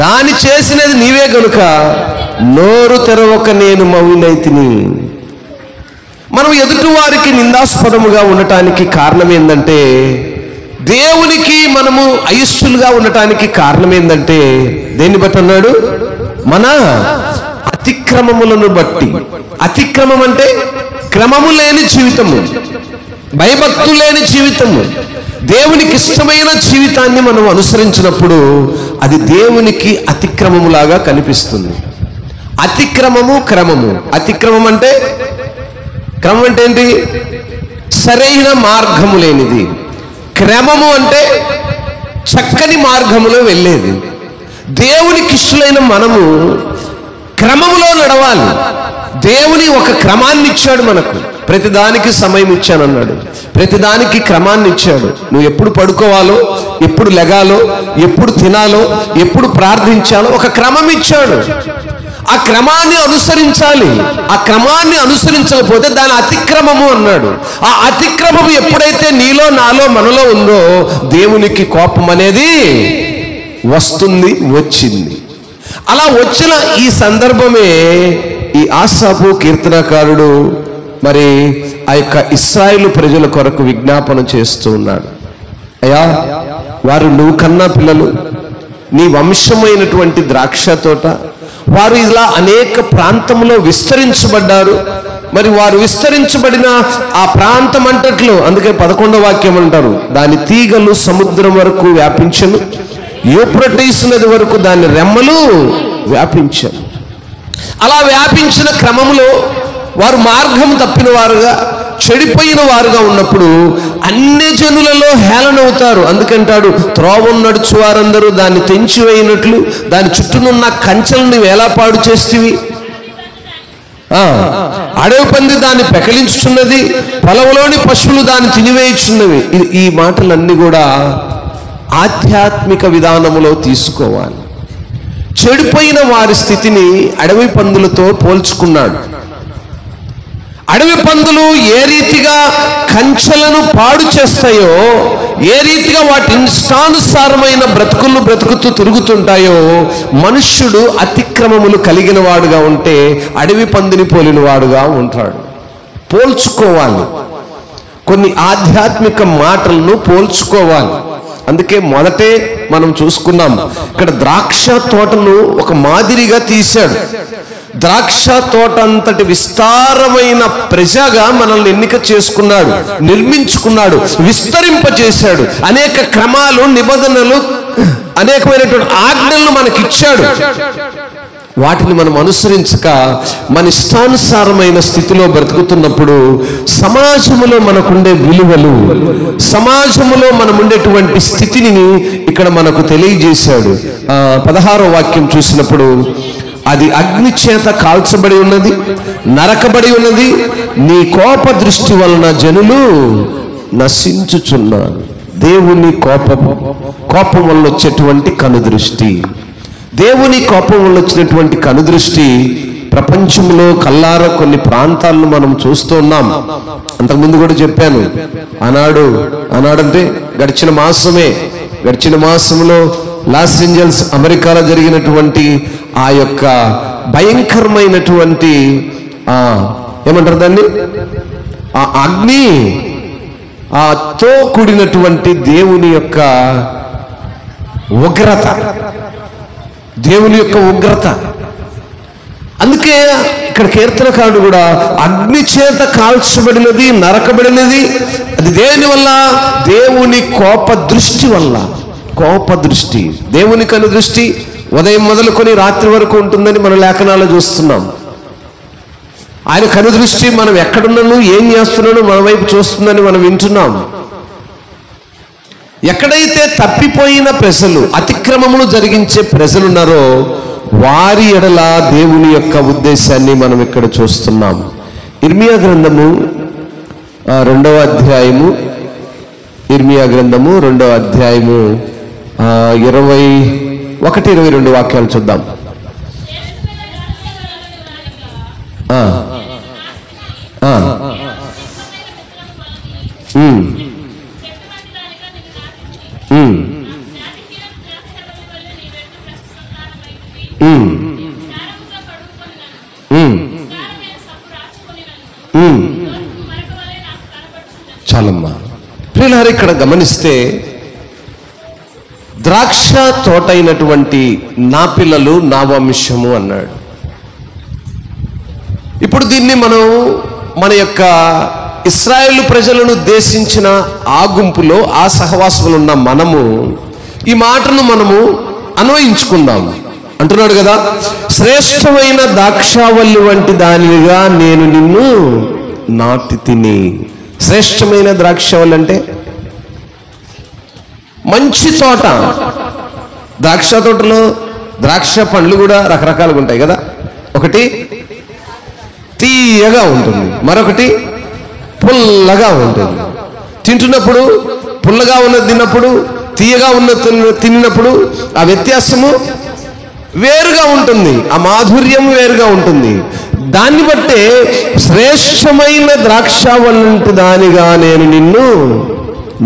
దాని చేసినది నీవే గనుక నోరు తెరవక నేను మౌనైతిని. మనం ఎదుటి వారికి నిందాస్పదముగా ఉండటానికి కారణం ఏంటంటే, దేవునికి మనము అయిష్టులుగా ఉండటానికి కారణం ఏంటంటే దేన్ని బట్టి అన్నాడు? మన అతిక్రమములను బట్టి. అతిక్రమం అంటే క్రమము లేని జీవితము, భయభక్తు లేని జీవితము. దేవునికి ఇష్టమైన జీవితాన్ని మనం అనుసరించినప్పుడు అది దేవునికి అతిక్రమములాగా కనిపిస్తుంది. అతిక్రమము, క్రమము. అతిక్రమం అంటే, క్రమం అంటే ఏంటి? సరైన మార్గము లేనిది. క్రమము అంటే చక్కని మార్గములో వెళ్ళేది. దేవునికి ఇష్టలైన మనము క్రమములో నడవాలి. దేవుని ఒక క్రమాన్ని ఇచ్చాడు మనకు. ప్రతిదానికి సమయం ఇచ్చానన్నాడు, ప్రతిదానికి క్రమాన్ని ఇచ్చాడు. నువ్వు ఎప్పుడు పడుకోవాలో, ఎప్పుడు లెగాలో, ఎప్పుడు తినాలో, ఎప్పుడు ప్రార్థించాలో ఒక క్రమం ఇచ్చాడు. ఆ క్రమాన్ని అనుసరించాలి. ఆ క్రమాన్ని అనుసరించకపోతే దాని అతిక్రమము అన్నాడు. ఆ అతిక్రమము ఎప్పుడైతే నీలో, నాలో, మనలో ఉందో దేవునికి కోపం అనేది వస్తుంది, వచ్చింది. అలా వచ్చిన ఈ సందర్భమే ఈ ఆసాపు కీర్తనకారుడు మరి ఆ యొక్క ఇశ్రాయేలు ప్రజల కొరకు విజ్ఞాపన చేస్తూ ఉన్నాడు. అయ్యా, వారు నువ్వు కన్నా పిల్లలు, నీ వంశమైనటువంటి ద్రాక్ష తోట, వారు ఇలా అనేక ప్రాంతంలో విస్తరించబడ్డారు. మరి వారు విస్తరించబడిన ఆ ప్రాంతం అంతట్లో, అందుకే 11వ వాక్యం అంటారు, దాని తీగలు సముద్రం వరకు వ్యాపించను, యూఫ్రటీసు నది వరకు దాని రెమ్మలు వ్యాపించను. అలా వ్యాపించిన క్రమంలో వారు మార్గం తప్పిన వారుగా, చెడిపోయిన వారుగా ఉన్నప్పుడు అన్ని జనులలో హేళనవుతారు. అందుకంటాడు, త్రోవను నడుచు వారందరూ దాన్ని తెంచివేయినట్లు దాని చుట్టూనున్న కంచెలను వేలాపాడు చేస్తేవి, అడవి పంది దాన్ని పెకలించుచున్నది, పొలంలోని పశువులు దాన్ని తినివేయుచున్నవి. ఈ మాటలన్నీ కూడా ఆధ్యాత్మిక విధానములో తీసుకోవాలి. చెడిపోయిన వారి స్థితిని అడవి పందులతో పోల్చుకున్నాడు. అడవి పందులు ఏ రీతిగా కంచెలను పాడు చేస్తాయో, ఏ రీతిగా వాటి ఇష్టానుసారమైన బ్రతుకులను బ్రతుకుతూ తిరుగుతుంటాయో, మనుష్యుడు అతిక్రమములు కలిగిన వాడుగా ఉంటే అడవి పందిని పోలిన వాడుగా ఉంటాడు. పోల్చుకోవాలి. కొన్ని ఆధ్యాత్మిక మాటలను పోల్చుకోవాలి. అందుకే మొదటే మనం చూసుకున్నాం, ఇక్కడ ద్రాక్ష తోటను ఒక మాదిరిగా తీశాడు. ద్రాక్ష తోట అంతటి విస్తారమైన ప్రజగా మనల్ని ఎన్నిక చేసుకున్నాడు, నిర్మించుకున్నాడు, విస్తరింపచేశాడు. అనేక క్రమాలు, నిబంధనలు, అనేకమైనటువంటి ఆజ్ఞలను మనకిచ్చాడు. వాటిని మనం అనుసరించక మన ఇష్టానుసారమైన స్థితిలో బ్రతుకుతున్నప్పుడు సమాజంలో మనకుండే విలువలు, సమాజంలో మనం ఉండేటువంటి స్థితిని ఇక్కడ మనకు తెలియజేశాడు. 16వ వాక్యం చూసినప్పుడు, అది అగ్ని చేత కాల్చబడి ఉన్నది, నరకబడి ఉన్నది, నీ కోప దృష్టి వలన జనులు నశించుచున్నారు. దేవుని కోపం వల్ల వచ్చేటువంటి కనుదృష్టి, దేవుని కోపం వల్ల వచ్చినటువంటి కనుదృష్టి ప్రపంచంలో కల్లార కొన్ని ప్రాంతాలను మనం చూస్తూ ఉన్నాం. అంతకుముందు కూడా చెప్పాను, ఆనాడంటే గడిచిన మాసంలో లాస్ ఏంజల్స్ అమెరికాలో జరిగినటువంటి ఆ యొక్క భయంకరమైనటువంటి ఏమంటారు దాన్ని, ఆ అగ్ని తో కూడినటువంటి దేవుని యొక్క ఉగ్రత, దేవుని యొక్క ఉగ్రత. అందుకే ఇక్కడ కీర్తనకారుడు కూడా అగ్ని చేత కాల్చబడినది, నరకబడినది. అది దేని వల్ల? దేవుని కోప దృష్టి వల్ల. కోప దృష్టి, దేవుని కను దృష్టి ఉదయం మొదలుకొని రాత్రి వరకు ఉంటుందని మన లేఖనాలు చూస్తున్నాం. ఆయన కను దృష్టి మనం ఎక్కడున్నాను, ఏం చేస్తున్నాను మన వైపు చూస్తుందని మనం వింటున్నాం. ఎక్కడైతే తప్పిపోయిన ప్రజలు, అతిక్రమములు జరిగించే ప్రజలున్నారో వారి ఎడల దేవుని యొక్క ఉద్దేశాన్ని మనం ఇక్కడ చూస్తున్నాం. ఇర్మియా గ్రంథము 2వ అధ్యాయము, ఇర్మియా గ్రంథము 2వ అధ్యాయము 21-22 వాక్యాలు చూద్దాం. చాలమ్మా ప్రియులారా, ఇక్కడ గమనిస్తే ద్రాక్ష తోట అయినటువంటి నా పిల్లలు నా వంశము అన్నాడు. ఇప్పుడు దీన్ని మనం మన యొక్క ఇశ్రాయేలు ప్రజలను ఉద్దేశించిన ఆ గుంపులో, ఆ సహవాసంలో ఉన్న మనము ఈ మాటను మనము అన్వయించుకుందాం. అంటున్నాడు కదా, శ్రేష్టమైన ద్రాక్షావల్లి వంటి దానిగా నేను నిన్ను నాటి తిని. శ్రేష్టమైన ద్రాక్షావల్లి అంటే మంచి తోట. ద్రాక్ష తోటలో ద్రాక్ష పండ్లు కూడా రకరకాలుగా ఉంటాయి కదా. ఒకటి తీయగా ఉంటుంది, మరొకటి పుల్లగా ఉంటుంది. తింటున్నప్పుడు పుల్లగా ఉన్నది తిన్నప్పుడు, తీయగా ఉన్నది తిన్నప్పుడు ఆ వ్యత్యాసము వేరుగా ఉంటుంది, ఆ మాధుర్యం వేరుగా ఉంటుంది. దాన్ని బట్టే శ్రేష్టమైన ద్రాక్షావల్లి దానిగా నేను నిన్ను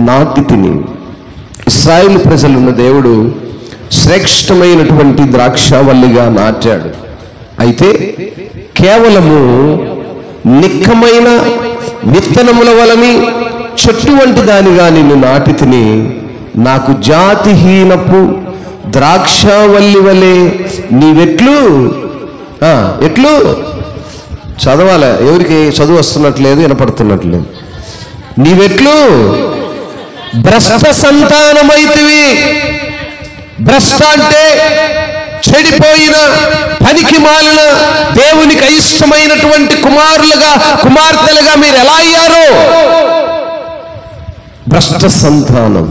నాటి తిని. ఇశ్రాయేలు ప్రజలున్న దేవుడు శ్రేష్టమైనటువంటి ద్రాక్షావల్లిగా నాటాడు. అయితే కేవలము నిక్కమైన విత్తనముల వలని చెట్టు వంటి దానిగా నిన్ను నాటి తిని, నాకు జాతిహీనపు ద్రాక్షావల్లి వలె నీవెట్లు ఎట్లు చదవాలి. ఎవరికి చదువు వస్తున్నట్లేదు, వినపడుతున్నట్లేదు. నీవెట్లు భ్రష్ట సంతానమైతివి. భ్రష్ట అంటే చెడిపోయిన, పనికి మాలిన, దేవునికి అయిష్టమైనటువంటి కుమారులుగా, కుమార్తెలుగా మీరు ఎలా అయ్యారో. భ్రష్ట సంతానం.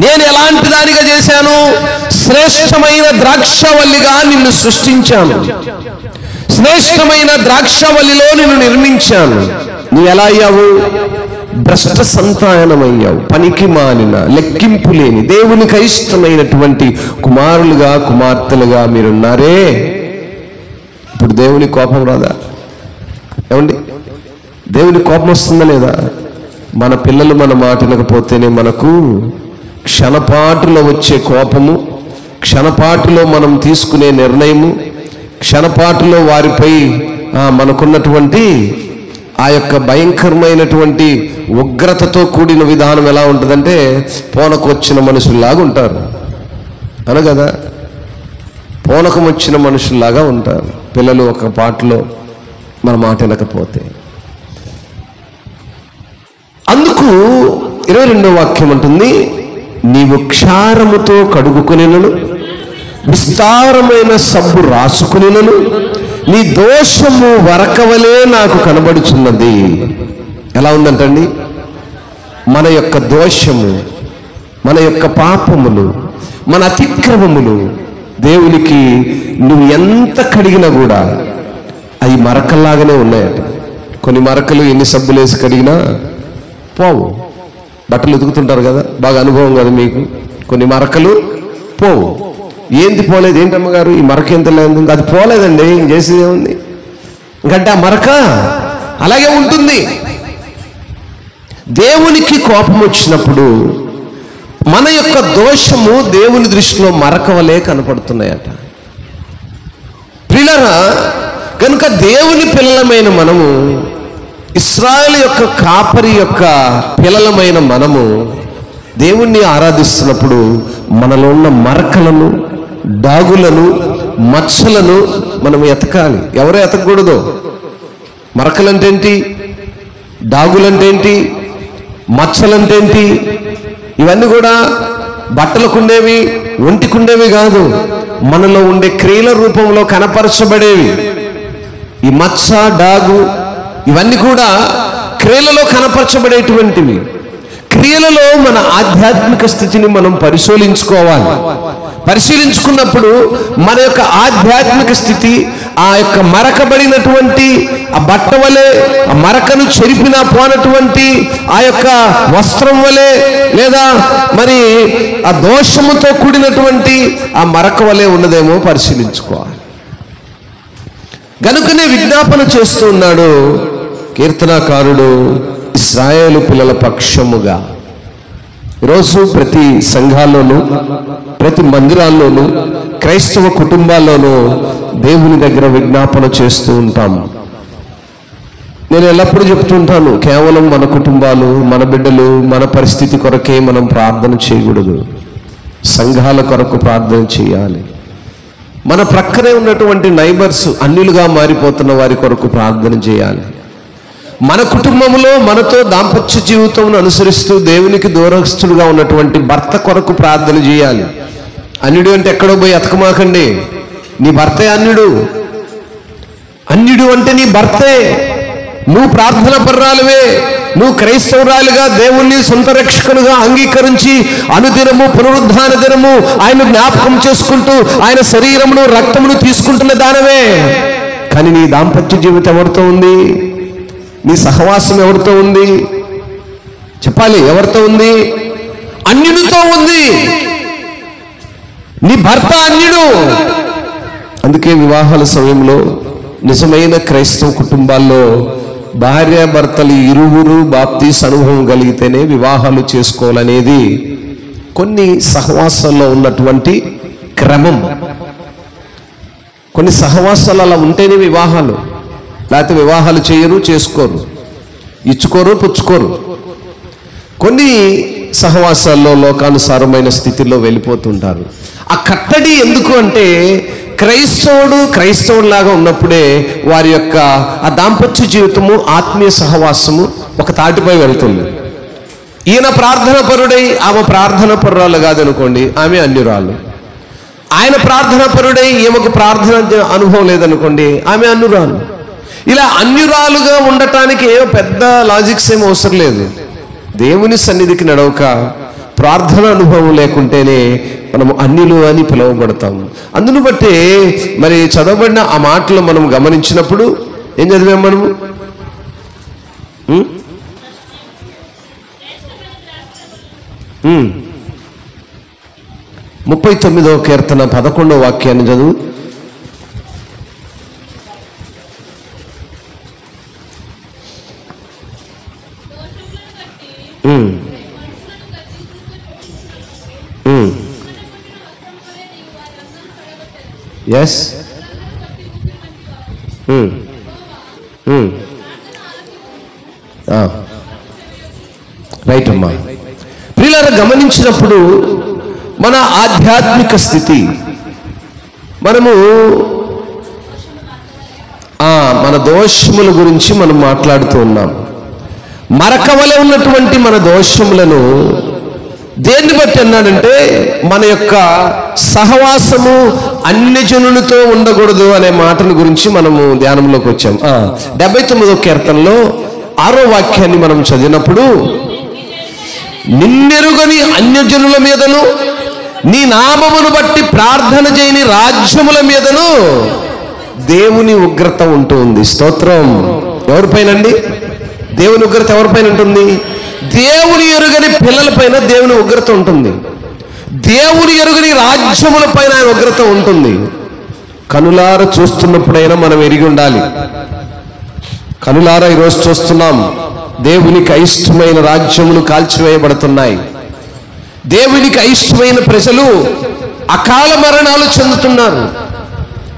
నేను ఎలాంటి దానిగా చేశాను? శ్రేష్టమైన ద్రాక్షవల్లిగా నిన్ను సృష్టించాను, శ్రేష్టమైన ద్రాక్షవల్లిలో నిన్ను నిర్మించాను. నువ్వు ఎలా అయ్యావు? భ్రష్ట సంతానమయ్యావు. పనికి మాలిన, లెక్కింపు లేని, దేవునికి అయిష్టమైనటువంటి కుమారులుగా, కుమార్తెలుగా మీరున్నారే. ఇప్పుడు దేవుని కోపం రాదా? ఏమండి, దేవుని కోపం వస్తుందా లేదా? మన పిల్లలు మన మాట వినకపోతేనే మనకు క్షణపాటులో వచ్చే కోపము, క్షణపాటులో మనం తీసుకునే నిర్ణయము, క్షణపాటులో వారిపై మనకున్నటువంటి ఆ యొక్క భయంకరమైనటువంటి ఉగ్రతతో కూడిన విధానం ఎలా ఉంటుందంటే పూనకు వచ్చిన మనుషుల్లాగా ఉంటారు. అను కదా, పూనకం వచ్చిన మనుషుల్లాగా ఉంటారు పిల్లలు ఒక పాటలో మన మాట వినకపోతే. అందుకు 22వ వాక్యం అంటుంది, నీవు క్షారముతో కడుగుకొనినను, విస్తారమైన సబ్బు రాసుకునినను, నీ దోషము వరకవలే నాకు కనబడుచున్నది. ఎలా ఉందంటండి? మన యొక్క దోషము, మన యొక్క పాపములు, మన అతిక్రమములు దేవునికి నువ్వు ఎంత కడిగినా కూడా అవి మరకల్లాగానే ఉన్నాయట. కొన్ని మరకలు ఎన్ని సబ్బులు వేసి కడిగినా పోవు. బట్టలు ఉతుకుతుంటారు కదా, బాగా అనుభవం కదా మీకు. కొన్ని మరకలు పోవు. ఏంటి పోలేదు? ఏంటమ్మగారు ఈ మరక ఎంత లేదు? అది పోలేదండి, ఏం చేసేది ఏముంది? ఇంకంటే ఆ మరక అలాగే ఉంటుంది. దేవునికి కోపం వచ్చినప్పుడు మన యొక్క దోషము దేవుని దృష్టిలో మరక వలె కనపడుతున్నాయట. ప్రియులారా, కనుక దేవుని పిల్లలమైన మనము, ఇశ్రాయేలు యొక్క కాపరి యొక్క పిల్లలమైన మనము దేవుణ్ణి ఆరాధిస్తున్నప్పుడు మనలో ఉన్న మరకలను, డాగులను, మచ్చలను మనం ఎతకాలి. ఎవరో ఎతకూడదు. మరకలంటే ఏంటి, డాగులంటే ఏంటి, మచ్చలంటే ఏంటి? ఇవన్నీ కూడా బట్టలకుండేవి, ఒంటికుండేవి కాదు, మనలో ఉండే క్రియల రూపంలో కనపరచబడేవి. ఈ మచ్చ, డాగు ఇవన్నీ కూడా క్రియలలో కనపరచబడేటువంటివి. క్రియలలో మన ఆధ్యాత్మిక స్థితిని మనం పరిశీలించుకోవాలి. పరిశీలించుకున్నప్పుడు మన యొక్క ఆధ్యాత్మిక స్థితి ఆ యొక్క మరకబడినటువంటి ఆ బట్ట వలె, ఆ మరకను చెరిపినా పోనటువంటి ఆ యొక్క వస్త్రం వలె, లేదా మరి ఆ దోషముతో కూడినటువంటి ఆ మరక వలె ఉన్నదేమో పరిశీలించుకోవాలి. గనుకనే విజ్ఞాపన చేస్తూ ఉన్నాడు కీర్తనాకారుడు, ఇశ్రాయేలు పిల్లల పక్షముగా. ఈరోజు ప్రతి సంఘాల్లోనూ, ప్రతి మందిరాల్లోనూ, క్రైస్తవ కుటుంబాల్లోనూ దేవుని దగ్గర విజ్ఞాపన చేస్తూ ఉంటాం. నేను ఎల్లప్పుడూ చెప్తుంటాను, కేవలం మన కుటుంబాలు, మన బిడ్డలు, మన పరిస్థితి కొరకే మనం ప్రార్థన చేయకూడదు. సంఘాల కొరకు ప్రార్థన చేయాలి. మన ప్రక్కనే ఉన్నటువంటి నైబర్స్, అన్యులుగా మారిపోతున్న వారి కొరకు ప్రార్థన చేయాలి. మన కుటుంబంలో మనతో దాంపత్య జీవితం అనుసరిస్తూ దేవునికి దూరస్తుడుగా ఉన్నటువంటి భర్త కొరకు ప్రార్థన చేయాలి. అన్యుడు అంటే ఎక్కడో పోయి అతకమాకండి. నీ భర్తే అన్యుడు. అన్యుడు అంటే నీ భర్తే. నువ్వు ప్రార్థన పర్రాలువే. నువ్వు క్రైస్తవురాలుగా దేవుణ్ణి సొంత రక్షకునిగా అంగీకరించి అనుదినము, పునరుద్ధాన దినము ఆయన జ్ఞాపకం చేసుకుంటూ ఆయన శరీరమును, రక్తమును తీసుకుంటున్న దానవే. కానీ నీ దాంపత్య జీవితం ఎవరితో ఉంది? నీ సహవాసం ఎవరితో ఉంది? చెప్పాలి, ఎవరితో ఉంది? అన్యుడితో ఉంది. నీ భర్త అన్యుడు. అందుకే వివాహాల సమయంలో నిజమైన క్రైస్తవ కుటుంబాల్లో భార్యాభర్తలు ఇరువురు బాప్తీస్ అనుభవం కలిగితేనే వివాహాలు చేసుకోవాలనేది కొన్ని సహవాసాల్లో ఉన్నటువంటి క్రమం. కొన్ని సహవాసాలు అలా ఉంటేనే వివాహాలు, లేకపోతే వివాహాలు చేయరు, చేసుకోరు, ఇచ్చుకోరు, పుచ్చుకోరు. కొన్ని సహవాసాల్లో లోకానుసారమైన స్థితిలో వెళ్ళిపోతుంటారు. ఆ కట్టడి ఎందుకు అంటే క్రైస్తవుడులాగా ఉన్నప్పుడే వారి యొక్క ఆ దాంపత్య జీవితము, ఆత్మీయ సహవాసము ఒక తాటిపై వెళ్తుంది. ఈయన ప్రార్థన పరుడై ఆమె ప్రార్థన పరురాలు కాదనుకోండి, ఆమె అన్యురాలు. ఆయన ప్రార్థన పరుడై ఈమెకు ప్రార్థన అనుభవం లేదనుకోండి, ఆమె అన్యురాలు. ఇలా అన్యురాలుగా ఉండటానికి ఏమో పెద్ద లాజిక్స్ ఏమో అవసరం లేదు. దేవుని సన్నిధికి నడవక ప్రార్థన అనుభవం లేకుంటేనే మనము అన్యులు అని పిలువబడతాము. అందును బట్టి మరి చదవబడిన ఆ మాటలు మనం గమనించినప్పుడు ఏం చదివాం మనము? 39వ కీర్తన 11వ వాక్యాన్ని చదువు. ఎస్, రైట్ అమ్మా. ప్రియులారా, గమనించినప్పుడు మన ఆధ్యాత్మిక స్థితి, మనము మన దోషముల గురించి మనం మాట్లాడుతూ ఉన్నాం. మరక వలె ఉన్నటువంటి మన దోషములను దేన్ని బట్టి అన్నాడంటే మన యొక్క సహవాసము అన్యజనులతో ఉండకూడదు అనే మాటల గురించి మనము ధ్యానంలోకి వచ్చాం. 79వ కీర్తనలో 6వ వాక్యాన్ని మనం చదివినప్పుడు, నిన్నెరుగని అన్యజనుల మీదను నీ నామమును బట్టి ప్రార్థన చేయని రాజ్యముల మీదను దేవుని ఉగ్రత ఉంటుంది. స్తోత్రం. ఎవరిపైనండి దేవుని ఉగ్రత? ఎవరిపైన ఉంటుంది? దేవుని ఎరుగని పిల్లల పైన దేవుని ఉగ్రత ఉంటుంది. దేవుని ఎరుగని రాజ్యముల పైన ఆయన ఉగ్రత ఉంటుంది. కనులార చూస్తున్నప్పుడైనా మనం ఎరిగి ఉండాలి. కనులారా ఈరోజు చూస్తున్నాం, దేవునికి అయిష్టమైన రాజ్యములు కాల్చివేయబడుతున్నాయి. దేవునికి అయిష్టమైన ప్రజలు అకాల మరణాలు చెందుతున్నారు.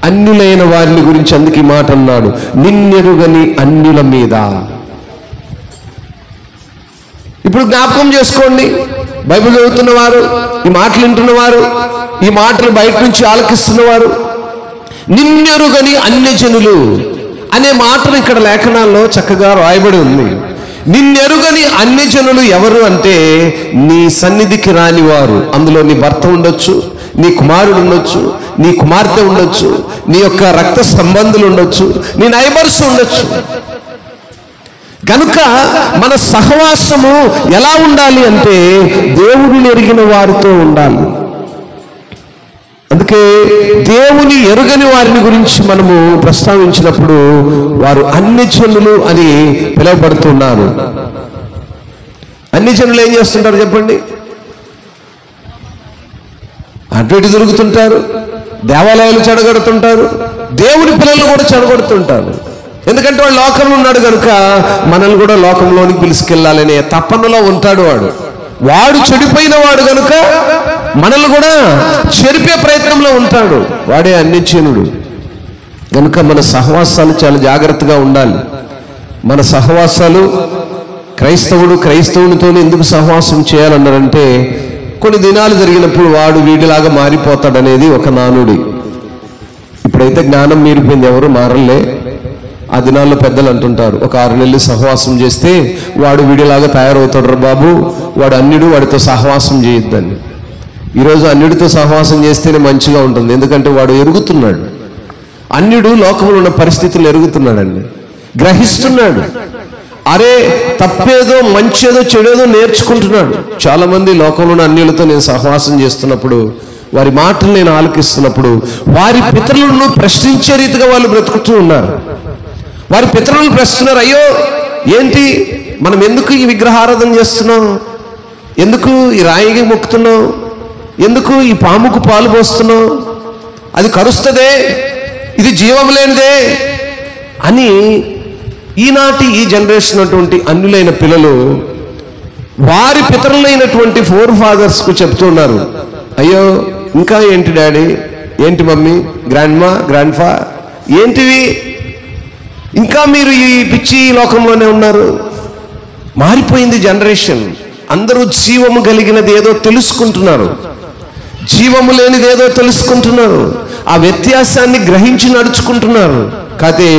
అన్యులైన వారిని గురించి అందుకు ఈ మాట అన్నాడు, నిన్నెరుగని అన్యుల మీద. ఇప్పుడు జ్ఞాపకం చేసుకోండి, బైబిల్ చదువుతున్నవారు, ఈ మాటలు వింటున్నవారు, ఈ మాటలు బయట నుంచి ఆలకిస్తున్నవారు, నిన్నెరుగని అన్యజనులు అనే మాటను ఇక్కడ లేఖనాల్లో చక్కగా రాయబడి ఉంది. నిన్నెరుగని అన్య జనులు ఎవరు అంటే నీ సన్నిధికి రాని వారు. అందులో నీ భర్త ఉండొచ్చు, నీ కుమారుడు ఉండొచ్చు, నీ కుమార్తె ఉండొచ్చు, నీ యొక్క రక్త సంబంధులు ఉండొచ్చు, నీ నైబర్స్ ఉండొచ్చు. కనుక మన సహవాసము ఎలా ఉండాలి అంటే దేవుడిని ఎరిగిన వారితో ఉండాలి. అందుకే దేవుని ఎరుగని వారిని గురించి మనము ప్రస్తావించినప్పుడు వారు అన్యజనులు అని పిలువబడుతున్నారు. అన్యజనులు ఏం చేస్తుంటారు చెప్పండి? అటు ఇటు తిరుగుతుంటారు, దేవాలయాలు చెడగొడుతుంటారు, దేవుని పిల్లలు కూడా చెడగొడుతుంటారు. ఎందుకంటే వాడు లోకంలో ఉన్నాడు కనుక మనల్ని కూడా లోకంలోనికి పిలుచుకెళ్ళాలనే తపనలో ఉంటాడు. వాడు చెడిపోయిన వాడు కనుక మనల్ని కూడా చెరిపే ప్రయత్నంలో ఉంటాడు. వాడే అన్యజనుడు. కనుక మన సహవాసాలు చాలా జాగ్రత్తగా ఉండాలి. మన సహవాసాలు క్రైస్తవునితో ఎందుకు సహవాసం చేయాలన్నారంటే కొన్ని దినాలు జరిగినప్పుడు వాడు వీడిలాగా మారిపోతాడనేది ఒక నానుడి. ఇప్పుడైతే జ్ఞానం మీరిపోయింది, ఎవరు మారలే. ఆ దినాల్లో పెద్దలు అంటుంటారు, ఒక 6 నెలలు సహవాసం చేస్తే వాడు వీడిలాగా తయారవుతాడు రా బాబు, వాడు అన్యుడు, వాడితో సహవాసం చేయొద్దని. ఈరోజు అన్యుడితో సహవాసం చేస్తేనే మంచిగా ఉంటుంది. ఎందుకంటే వాడు ఎరుగుతున్నాడు. అన్యుడు లోకంలో ఉన్న పరిస్థితులు ఎరుగుతున్నాడండి, గ్రహిస్తున్నాడు. అరే తప్పేదో మంచేదో చెడేదో నేర్చుకుంటున్నాడు. చాలా మంది లోకంలో ఉన్న అన్యులతో నేను సహవాసం చేస్తున్నప్పుడు, వారి మాటలు నేను ఆలకిస్తున్నప్పుడు వారి పితరులను ప్రశ్నించే రీతిగా వాళ్ళు బ్రతుకుతూ ఉన్నారు. వారి పితరులను ప్రశ్నిస్తున్నారు, అయ్యో ఏంటి మనం ఎందుకు ఈ విగ్రహారాధన చేస్తున్నాం, ఎందుకు ఈ రాయికి మొక్కుతున్నాం, ఎందుకు ఈ పాముకు పాలు పోస్తున్నాం, అది కరుస్తుందే, ఇది జీవం లేనిదే అని ఈనాటి ఈ జనరేషన్ అటువంటి అన్యులైన పిల్లలు వారి పితరులైనటువంటి ఫోర్ ఫాదర్స్కు చెప్తున్నారు, అయ్యో ఇంకా ఏంటి డాడీ, ఏంటి మమ్మీ, గ్రాండ్మా, గ్రాండ్ఫా, ఏంటివి, ఇంకా మీరు ఈ పిచ్చి లోకంలోనే ఉన్నారు. మారిపోయింది జనరేషన్. అందరూ జీవము కలిగినది ఏదో తెలుసుకుంటున్నారు, జీవము లేనిది ఏదో తెలుసుకుంటున్నారు. ఆ వ్యత్యాసాన్ని గ్రహించి నడుచుకుంటున్నారు. కాదే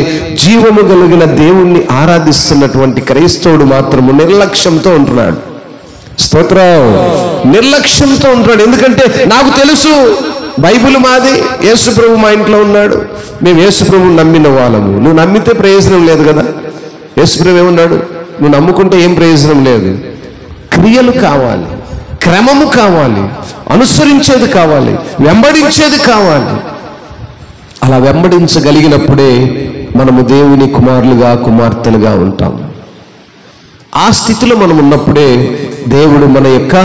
జీవము కలిగిన దేవుణ్ణి ఆరాధిస్తున్నటువంటి క్రైస్తవుడు మాత్రము నిర్లక్ష్యంతో ఉంటున్నాడు. స్తోత్రం. నిర్లక్ష్యంతో ఉంటున్నాడు. ఎందుకంటే నాకు తెలుసు బైబిల్ మాది, యేసుప్రభు మా ఇంట్లో ఉన్నాడు, మేము యేసుప్రభుని నమ్మిన వాళ్ళము. నువ్వు నమ్మితే ప్రయోజనం లేదు కదా. యేసుప్రభు ఏమన్నాడు, నువ్వు నమ్ముకుంటే ఏం ప్రయోజనం లేదు. క్రియలు కావాలి, క్రమము కావాలి, అనుసరించేది కావాలి, వెంబడించేది కావాలి. అలా వెంబడించగలిగినప్పుడే మనము దేవుని కుమారులుగా కుమార్తెలుగా ఉంటాం. ఆ స్థితిలో మనం ఉన్నప్పుడే దేవుడు మన యొక్క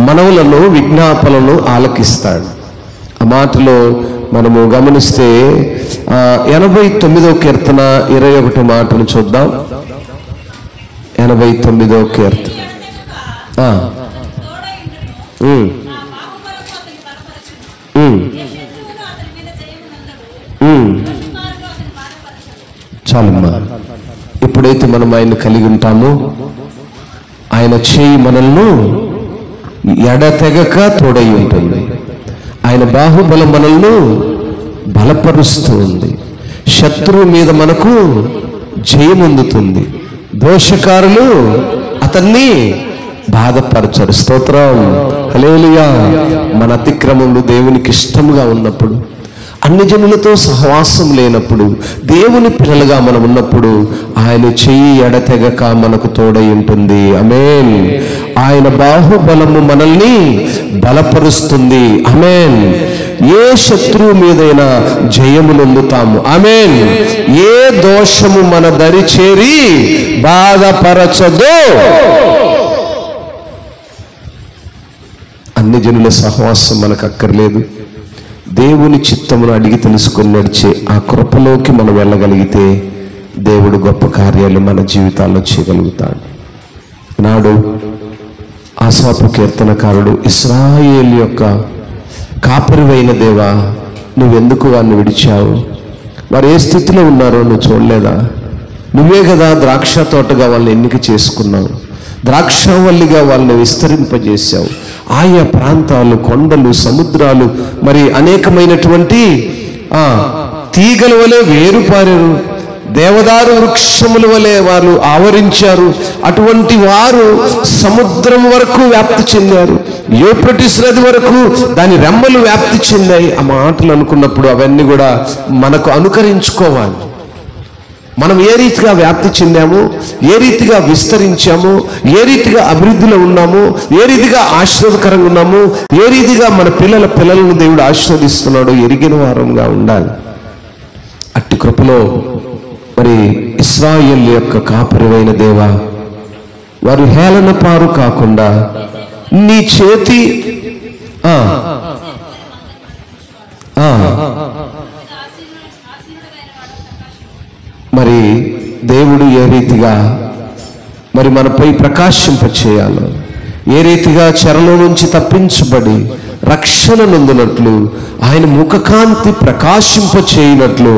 మనవులను విజ్ఞాపనలను ఆలకిస్తాడు. ఆ మాటలో మనము గమనిస్తే 89వ కీర్తన 21 మాటను చూద్దాం. 89వ కీర్తన. చాలమ్మా. ఎప్పుడైతే మనం ఆయన కలిగి ఉంటామో ఆయన చేయి మనల్ని ఎడతెగక తోడై ఉంటుంది. ఆయన బాహుబలం మనల్ని బలపరుస్తూ ఉంది. శత్రువు మీద మనకు జయముందుతుంది. దోషకారులు అతన్ని బాధపరచరు. స్తోత్రం. హల్లెలూయా. మన అతిక్రమములు దేవునికి ఇష్టముగా ఉన్నప్పుడు, అన్ని జనులతో సహవాసం లేనప్పుడు, దేవుని పిల్లలుగా మనం ఉన్నప్పుడు ఆయన చెయ్యి ఎడతెగక మనకు తోడై ఉంటుంది. ఆమేన్. ఆయన బాహుబలము మనల్ని బలపరుస్తుంది. ఆమేన్. ఏ శత్రువు మీదైనా జయమునందుతాము. ఆమేన్. ఏ దోషము మన దరి చేరి బాధపరచదు. అన్ని జనుల సహవాసం మనకు అక్కర్లేదు. దేవుని చిత్తమును అడిగి తెలుసుకొని నడిచే ఆ కృపలోకి మనం వెళ్ళగలిగితే దేవుడు గొప్ప కార్యాలు మన జీవితాల్లో చేయగలుగుతాడు. నాడు ఆసాపు కీర్తనకారుడు, ఇశ్రాయేలు యొక్క కాపరివైన దేవా, నువ్వెందుకు వారిని విడిచావు? వారు ఏ స్థితిలో ఉన్నారో నువ్వు చూడలేదా? నువ్వే కదా ద్రాక్ష తోటగా వాళ్ళని ఎన్నిక చేసుకున్నావు, ద్రాక్షవల్లిగా వాళ్ళని విస్తరింపజేశావు. ఆయా ప్రాంతాలు, కొండలు, సముద్రాలు, మరి అనేకమైనటువంటి తీగల వలె వేరుపారారు. దేవదారు వృక్షముల వలె వారు ఆవరించారు. అటువంటి వారు సముద్రం వరకు వ్యాప్తి చెందారు, యూఫ్రటీస్ నది వరకు దాని రెమ్మలు వ్యాప్తి చెందాయి. ఆ మాటలు అనుకున్నప్పుడు అవన్నీ కూడా మనకు అనుకరించుకోవాలి. మనం ఏ రీతిగా వ్యాప్తి చెందాము, ఏ రీతిగా విస్తరించాము, ఏ రీతిగా అభివృద్ధిలో ఉన్నాము, ఏ రీతిగా ఆశీర్వాదకరంగా ఉన్నాము, ఏ రీతిగా మన పిల్లలను దేవుడు ఆశీర్వదిస్తున్నాడో ఎరిగిన వారంగా ఉండాలి. అట్టి కృపలో మరి ఇశ్రాయేల్ యొక్క కాపురమైన దేవా, వారు హేళన పారు కాకుండా నీ చేతి మరి దేవుడు ఏ రీతిగా మరి మనపై ప్రకాశింపచేయాలో, ఏ రీతిగా చెరలో నుంచి తప్పించబడి రక్షణ నొందినట్లు ఆయన ముఖకాంతి ప్రకాశింపచేయనట్లు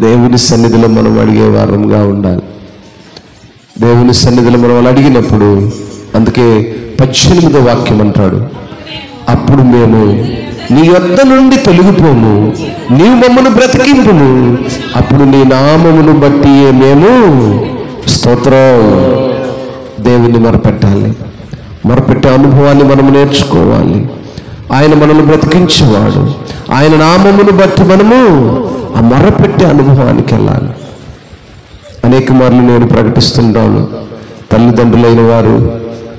దేవుని సన్నిధిలో మనం అడిగే వారంగా ఉండాలి. దేవుని సన్నిధిలో మనం అడిగినప్పుడు, అందుకే 18వ వాక్యం అంటాడు, అప్పుడు మేము నీ యొద్ద నుండి తొలగిపోము, నీవు మమ్మను బ్రతికింపుము, అప్పుడు నీ నామమును బట్టి మేము స్తోత్రం. దేవుని మొరపెట్టాలి. మొరపెట్టే అనుభవాన్ని మనం నేర్చుకోవాలి. ఆయన మనల్ని బ్రతికించేవాడు. ఆయన నామమును బట్టి మనము ఆ మొరపెట్టే అనుభవానికి వెళ్ళాలి. అనేక మార్లు నేను ప్రకటిస్తుంటాను, తల్లిదండ్రులైన వారు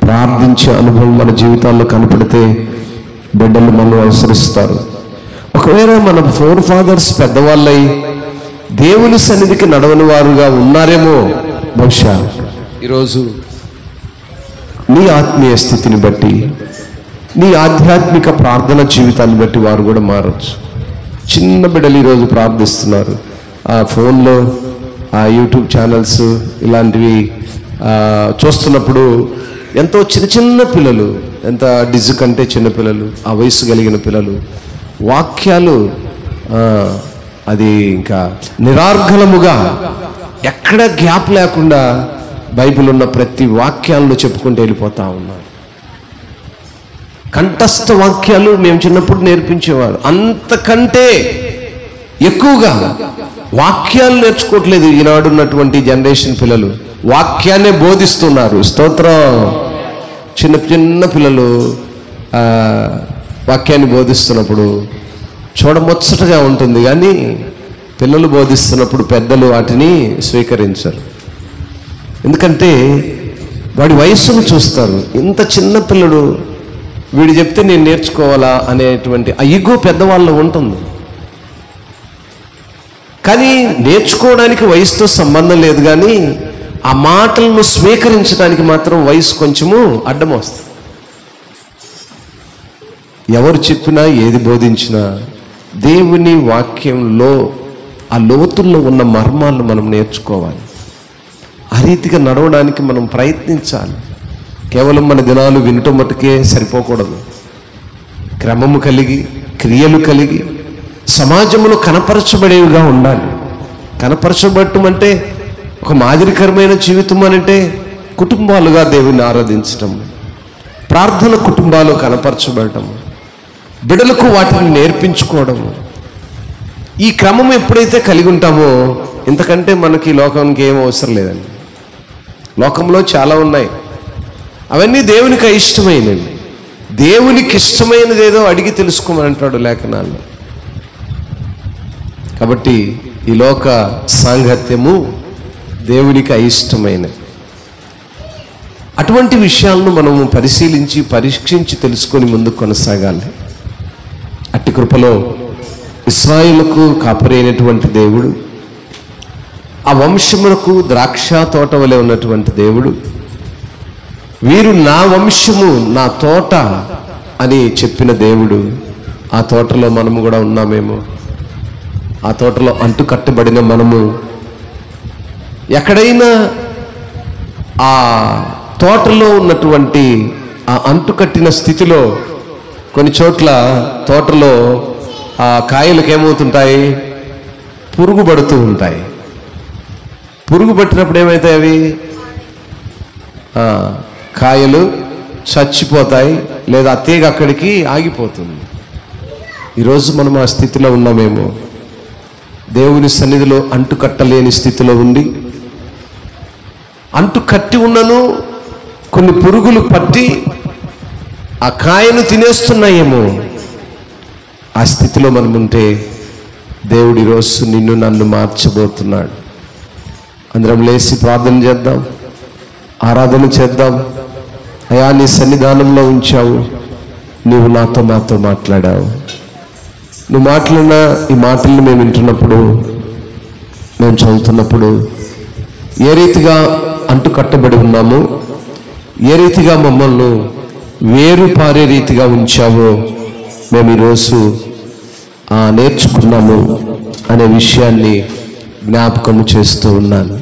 ప్రార్థించే అనుభవం మన జీవితాల్లో కనపడితే బిడ్డలు మనం అనుసరిస్తారు. ఒకవేళ మన ఫోర్ ఫాదర్స్ పెద్దవాళ్ళై దేవుని సన్నిధికి నడవని వారుగా ఉన్నారేమో, బహుశా ఈరోజు నీ ఆత్మీయ స్థితిని బట్టి, నీ ఆధ్యాత్మిక ప్రార్థన జీవితాన్ని బట్టి వారు కూడా మారచ్చు. చిన్న బిడ్డలు ఈరోజు ప్రార్థిస్తున్నారు. ఆ ఫోన్లో ఆ యూట్యూబ్ ఛానల్స్ ఇలాంటివి చూస్తున్నప్పుడు ఎంతో చిన్న పిల్లలు, ఎంత డిజ్ కంటే చిన్నపిల్లలు, ఆ వయసు కలిగిన పిల్లలు వాక్యాలు అది ఇంకా నిరార్ఘలముగా ఎక్కడ గ్యాప్ లేకుండా బైబిల్ ఉన్న ప్రతి వాక్యాలను చెప్పుకుంటూ వెళ్ళిపోతా ఉన్నారు. కంఠస్థ వాక్యాలు మేము చిన్నప్పుడు నేర్పించేవారు. అంతకంటే ఎక్కువగా వాక్యాలు నేర్చుకోవట్లేదు ఈనాడున్నటువంటి జనరేషన్ పిల్లలు, వాక్యాన్నే బోధిస్తున్నారు. స్తోత్రం. చిన్న చిన్న పిల్లలు వాక్యాన్ని బోధిస్తున్నప్పుడు చూడముచ్చటగా ఉంటుంది, కానీ పిల్లలు బోధిస్తున్నప్పుడు పెద్దలు వాటిని స్వీకరించరు. ఎందుకంటే వాడి వయస్సును చూస్తారు. ఇంత చిన్న పిల్లడు వీడు చెప్తే నేను నేర్చుకోవాలా అనేటువంటి ఆ ఇగో పెద్దవాళ్ళలో ఉంటుంది. కానీ నేర్చుకోవడానికి వయసుతో సంబంధం లేదు, కానీ ఆ మాటలను స్వీకరించడానికి మాత్రం వయసు కొంచెము అడ్డం వస్తుంది. ఎవరు చెప్పినా ఏది బోధించినా దేవుని వాక్యంలో ఆ లోతుల్లో ఉన్న మర్మాలను మనం నేర్చుకోవాలి. ఆ రీతిగా నడవడానికి మనం ప్రయత్నించాలి. కేవలం మన దినాలు వినటం మటుకే సరిపోకూడదు. క్రమము కలిగి, క్రియలు కలిగి సమాజంలో కనపరచబడేవిగా ఉండాలి. కనపరచబడటం అంటే ఒక మాదిరికరమైన జీవితం అంటే కుటుంబాలుగా దేవుని ఆరాధించటం, ప్రార్థన కుటుంబాలు కనపరచబడటం, బిడ్డలకు వాటిని నేర్పించుకోవడము. ఈ క్రమం ఎప్పుడైతే కలిగి ఉంటామో ఇంతకంటే మనకి లోకానికి ఏం అవసరం లేదండి. లోకంలో చాలా ఉన్నాయి, అవన్నీ దేవునికి అయిష్టమైనవి. దేవునికి ఇష్టమైనది ఏదో అడిగి తెలుసుకోమని అంటాడు లేఖనాల్లో. కాబట్టి ఈ లోక సాంగత్యము దేవునికి అయిష్టమైనది. అటువంటి విషయాలను మనము పరిశీలించి పరీక్షించి తెలుసుకొని ముందుకు కొనసాగాలి. అట్టి కృపలో ఇశ్రాయేలుకు కాపరైనటువంటి దేవుడు, ఆ వంశములకు ద్రాక్ష తోట వలె ఉన్నటువంటి దేవుడు, వీరు నా వంశము, నా తోట అని చెప్పిన దేవుడు, ఆ తోటలో మనము కూడా ఉన్నామేమో. ఆ తోటలో అంటు కట్టబడిన మనము ఎక్కడైనా ఆ తోటలో ఉన్నటువంటి ఆ అంటు కట్టిన స్థితిలో కొన్ని చోట్ల తోటలో ఆ కాయలకు ఏమవుతుంటాయి, పురుగు పడుతూ ఉంటాయి. పురుగు పట్టినప్పుడు ఏమవుతాయి, అవి కాయలు చచ్చిపోతాయి, లేదా తీగ అక్కడికి ఆగిపోతుంది. ఈరోజు మనం ఆ స్థితిలో ఉన్నామేమో. దేవుని సన్నిధిలో అంటుకట్టలేని స్థితిలో ఉండి, అంటు కట్టి ఉన్నను కొన్ని పురుగులు పట్టి ఆ కాయను తినేస్తున్నాయేమో, ఆ స్థితిలో మనం ఉంటే దేవుడు ఈరోజు నిన్ను నన్ను మార్చబోతున్నాడు. అందరం లేచి ప్రార్థన చేద్దాం, ఆరాధన చేద్దాం. అయా, నీ సన్నిధానంలో ఉంచావు, నీవు నాతో మాట్లాడావు. నువ్వు మాట్లాడిన ఈ మాటల్ని మేము వింటున్నప్పుడు, మేము చదువుతున్నప్పుడు ఏ రీతిగా అంటు కట్టబడి ఉన్నామో, ఏ రీతిగా మమ్మల్ని వేరు పారే రీతిగా ఉంచావో మేము ఈరోజు నేర్చుకున్నాము అనే విషయాన్ని జ్ఞాపకం చేస్తూ ఉన్నాను.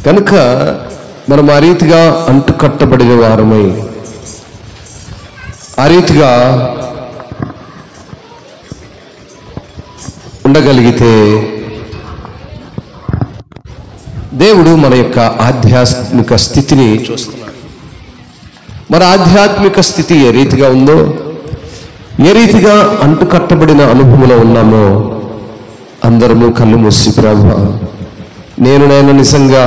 కనుక మనం ఆ రీతిగా అంటుకట్టబడిన వారమై, ఆ రీతిగా ఉండగలిగితే దేవుడు మన యొక్క ఆధ్యాత్మిక స్థితిని చూస్తున్నాడు. మన ఆధ్యాత్మిక స్థితి ఏ రీతిగా ఉందో, ఏ రీతిగా అంటుకట్టబడిన అనుభవంలో ఉన్నామో అందరము కళ్ళు మూసి, ప్రభువా, నేను నిజంగా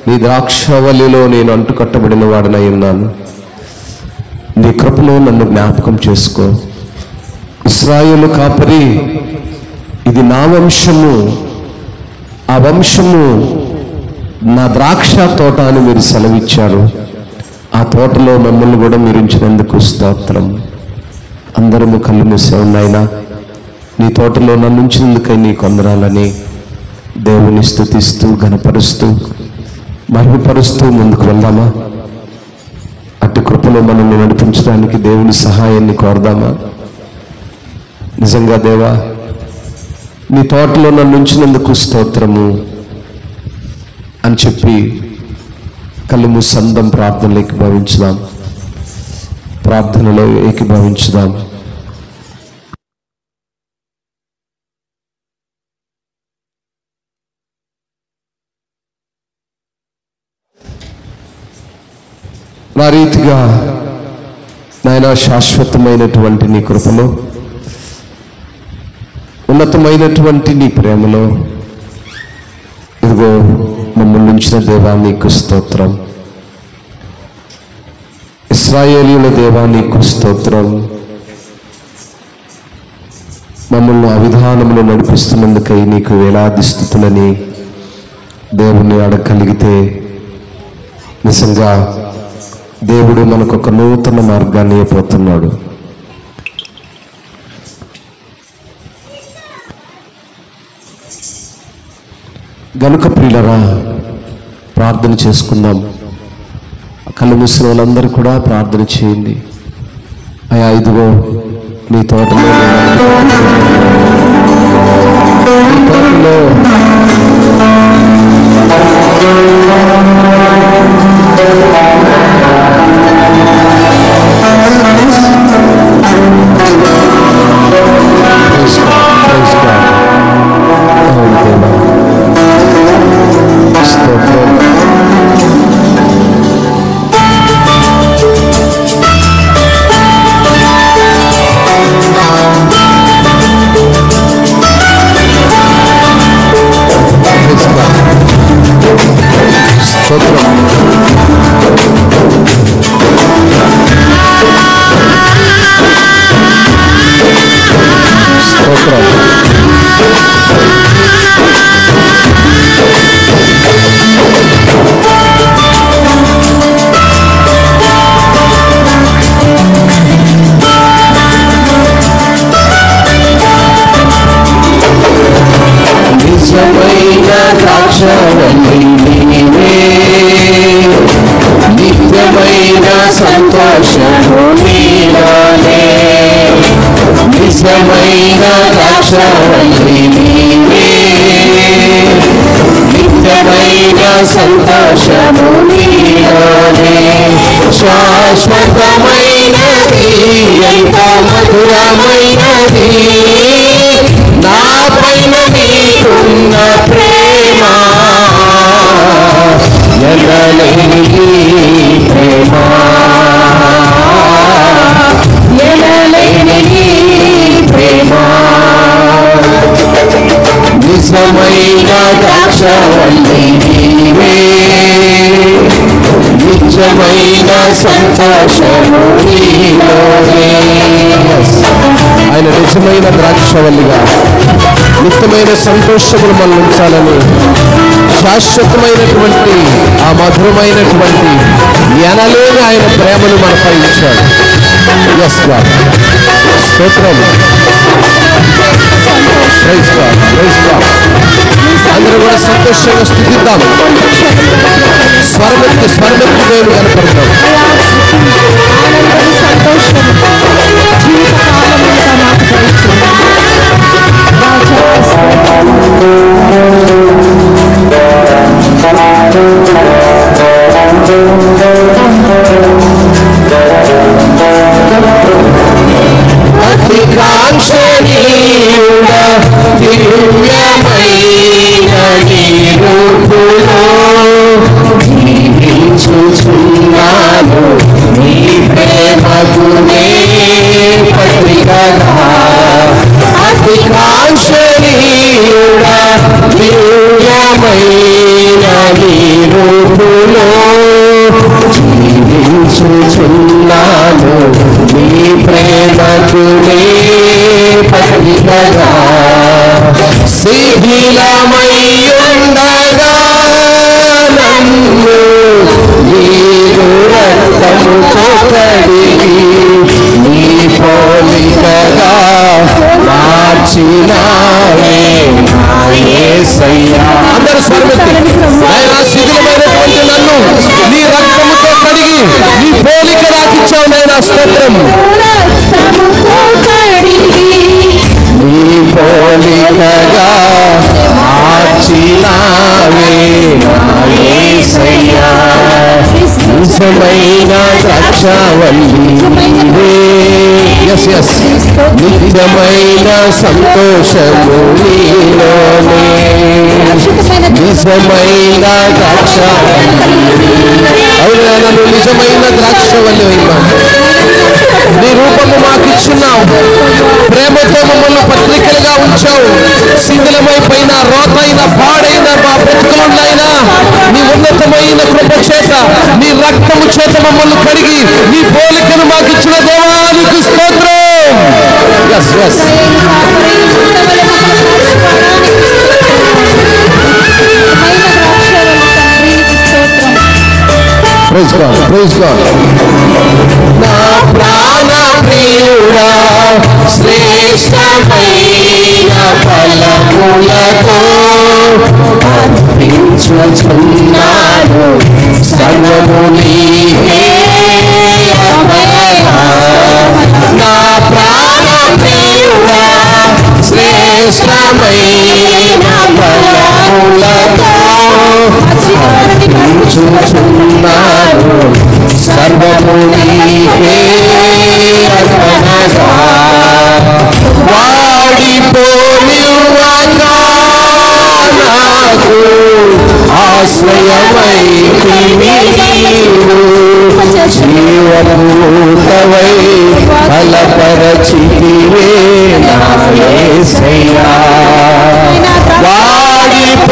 నీ ద్రాక్షవల్లిలో నేను అంటుకట్టబడిన వాడినై ఉన్నాను. నీ కృపలో నన్ను జ్ఞాపకం చేసుకో. ఇశ్రాయేలు కాపరి, ఇది నా వంశము, ఆ వంశము నా ద్రాక్ష తోట అని మీరు సెలవిచ్చారు. ఆ తోటలో మమ్మల్ని కూడా మీరు ఉంచినందుకు స్తోత్రం. అందరము కళ్ళు మూసాం. నాయనా, నీ తోటలో నన్ను ఉంచినందుకై నీ కొందరాలని దేవుని స్తుతిస్తూ, ఘనపరుస్తూ, మహిమపరుస్తూ ముందుకు వెళ్దామా? అటు కృపలో మనల్ని నడిపించడానికి దేవుని సహాయాన్ని కోరదామా? నిజంగా దేవా, నీ తోటలో నన్ను ఉంచినందుకు స్తోత్రము అని చెప్పి కళ్ళు మూసి అందరం ప్రార్థనలో ఏకీభవించుదాం. ప్రార్థనలో ఏకీభవించుదాం. నా రీతిగా నాయన, శాశ్వతమైనటువంటి నీ కృపలో, ఉన్నతమైనటువంటి నీ ప్రేమలో ఇదిగో మమ్మల్ని ఉంచిన దేవా నీకు స్తోత్రం. ఇశ్రాయేలీయుల దేవా నీకు స్తోత్రం. మమ్మల్ని ఆ విధానంలో నడిపిస్తున్నందుకై నీకు వేలాది స్తుతులని దేవుణ్ణి అడగగలిగితే నిజంగా దేవుడు మనకు ఒక నూతన మార్గాన్ని ఇవ్వబోతున్నాడు. గనుక ప్రియులరా, ప్రార్థన చేసుకుందాం. కళ్ళు మూసిన వాళ్ళందరూ కూడా ప్రార్థన చేయండి. అయ్యా, ఇదిగో నీ తోటలో నిత్యమైన సంతోషము నీలోనే, నిజమైన ద్రాక్షవల్లి నీవే, నిత్యమైన సంతోషము నీలోనే. శాశ్వతమైనది, ఎంతో మధురమైనది నా పైన నీకున్న ప్రేమ, ఎనలేనిది ప్రేమ ఎనలేని నీ ప్రేమ నిజమైన ద్రాక్షవల్లి నీవే నిజమైన సంతోషము నీలోనే. ఆయన నిజమైన ద్రాక్షవల్లిగా నిత్యమైన సంతోషములు మనం ఉంచాలని శాశ్వతమైనటువంటి ఆ మధురమైనటువంటి ఎనలేని ఆయన ప్రేమను మనపై ఇచ్చాడు. ఎస్ గాడ్ స్తోత్రం. Praise God, praise God. అందరూ కూడా సంతోషంగా స్థుతిద్దాం. స్వరమెత్తి స్వరమెత్తి దేవుడు కనపడతాం. దివ్యమైన నీ రూపులో జీవించుచున్నాను నీ ప్రేమకునే పత్రికగా అతికాంక్షణీయుడా దివ్యమైన నీ రూపులో జీవించుచున్నాను నీ ప్రేమకునే పత్రికగా శిథిలమయ్యుండగా నన్ను నీరు రక్తముతో కడిగి నీ పోలికగా మార్చినావే నా యేసయ్యా. అందరూ స్వరమెత్తి ఆయన శిథిలమైనటువంటి నన్ను నీ రక్తముతో కడిగి నీ పోలిక నాకిచ్చావు నాయనా. స్తోత్రం. నీ పోలికగా మార్చినావే నా యేసయ్యా. నిజమైన ద్రాక్షవల్లి నీవే. ఎస్ ఎస్ నిజమైన సంతోషము నీలోనే. నిజమైన ద్రాక్షవల్లి అవునా, నన్ను నిజమైన ద్రాక్షవల్లి అయినా నీ రూపము మాకిచ్చున్నావు. ప్రేమతో మమ్మల్ని పత్రికలుగా ఉంచావు. శిథిలమైపోయిన రోతైన పాడైన మా బ్రతుకులున్నైనా నీ ఉన్నతమైన కృప చేత నీ రక్తము చేత మమ్మల్ని కడిగి నీ పోలికను మాకిచ్చిన దేవానికి స్తోత్రం. Yes yes praise God, praise God. నా ప్రాణ ప్రియుడా శ్రేష్టమైన ఫలములతో అర్పించుచున్నాను సర్వము నీకే అర్పణ. నా ప్రాణ ప్రియుడా శ్రేష్టమైన ఫలములతో అర్పించుచున్నాను సర్వము నీకే అర్పణగా. వాడిపోనివ్వగా నాకు ఆశ్రయమైతివి నీవు. జీవభూతవై బలపరచితివే నా యేసయ్యా. వాడిపోనివ్వగా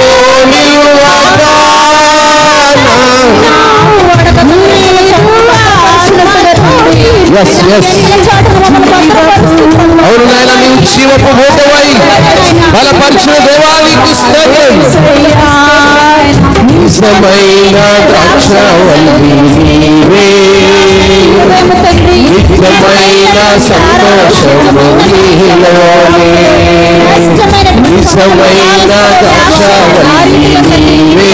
అవును నాయన, నీవు జీవపు భూతవై బలపరిచిన దేవానికి స్తోత్రం. నిజమైన ద్రాక్షవల్లి నీవే. నిత్యమైన సంతోషము నీలోనే. నిజమైన ద్రాక్షవల్లి నీవే.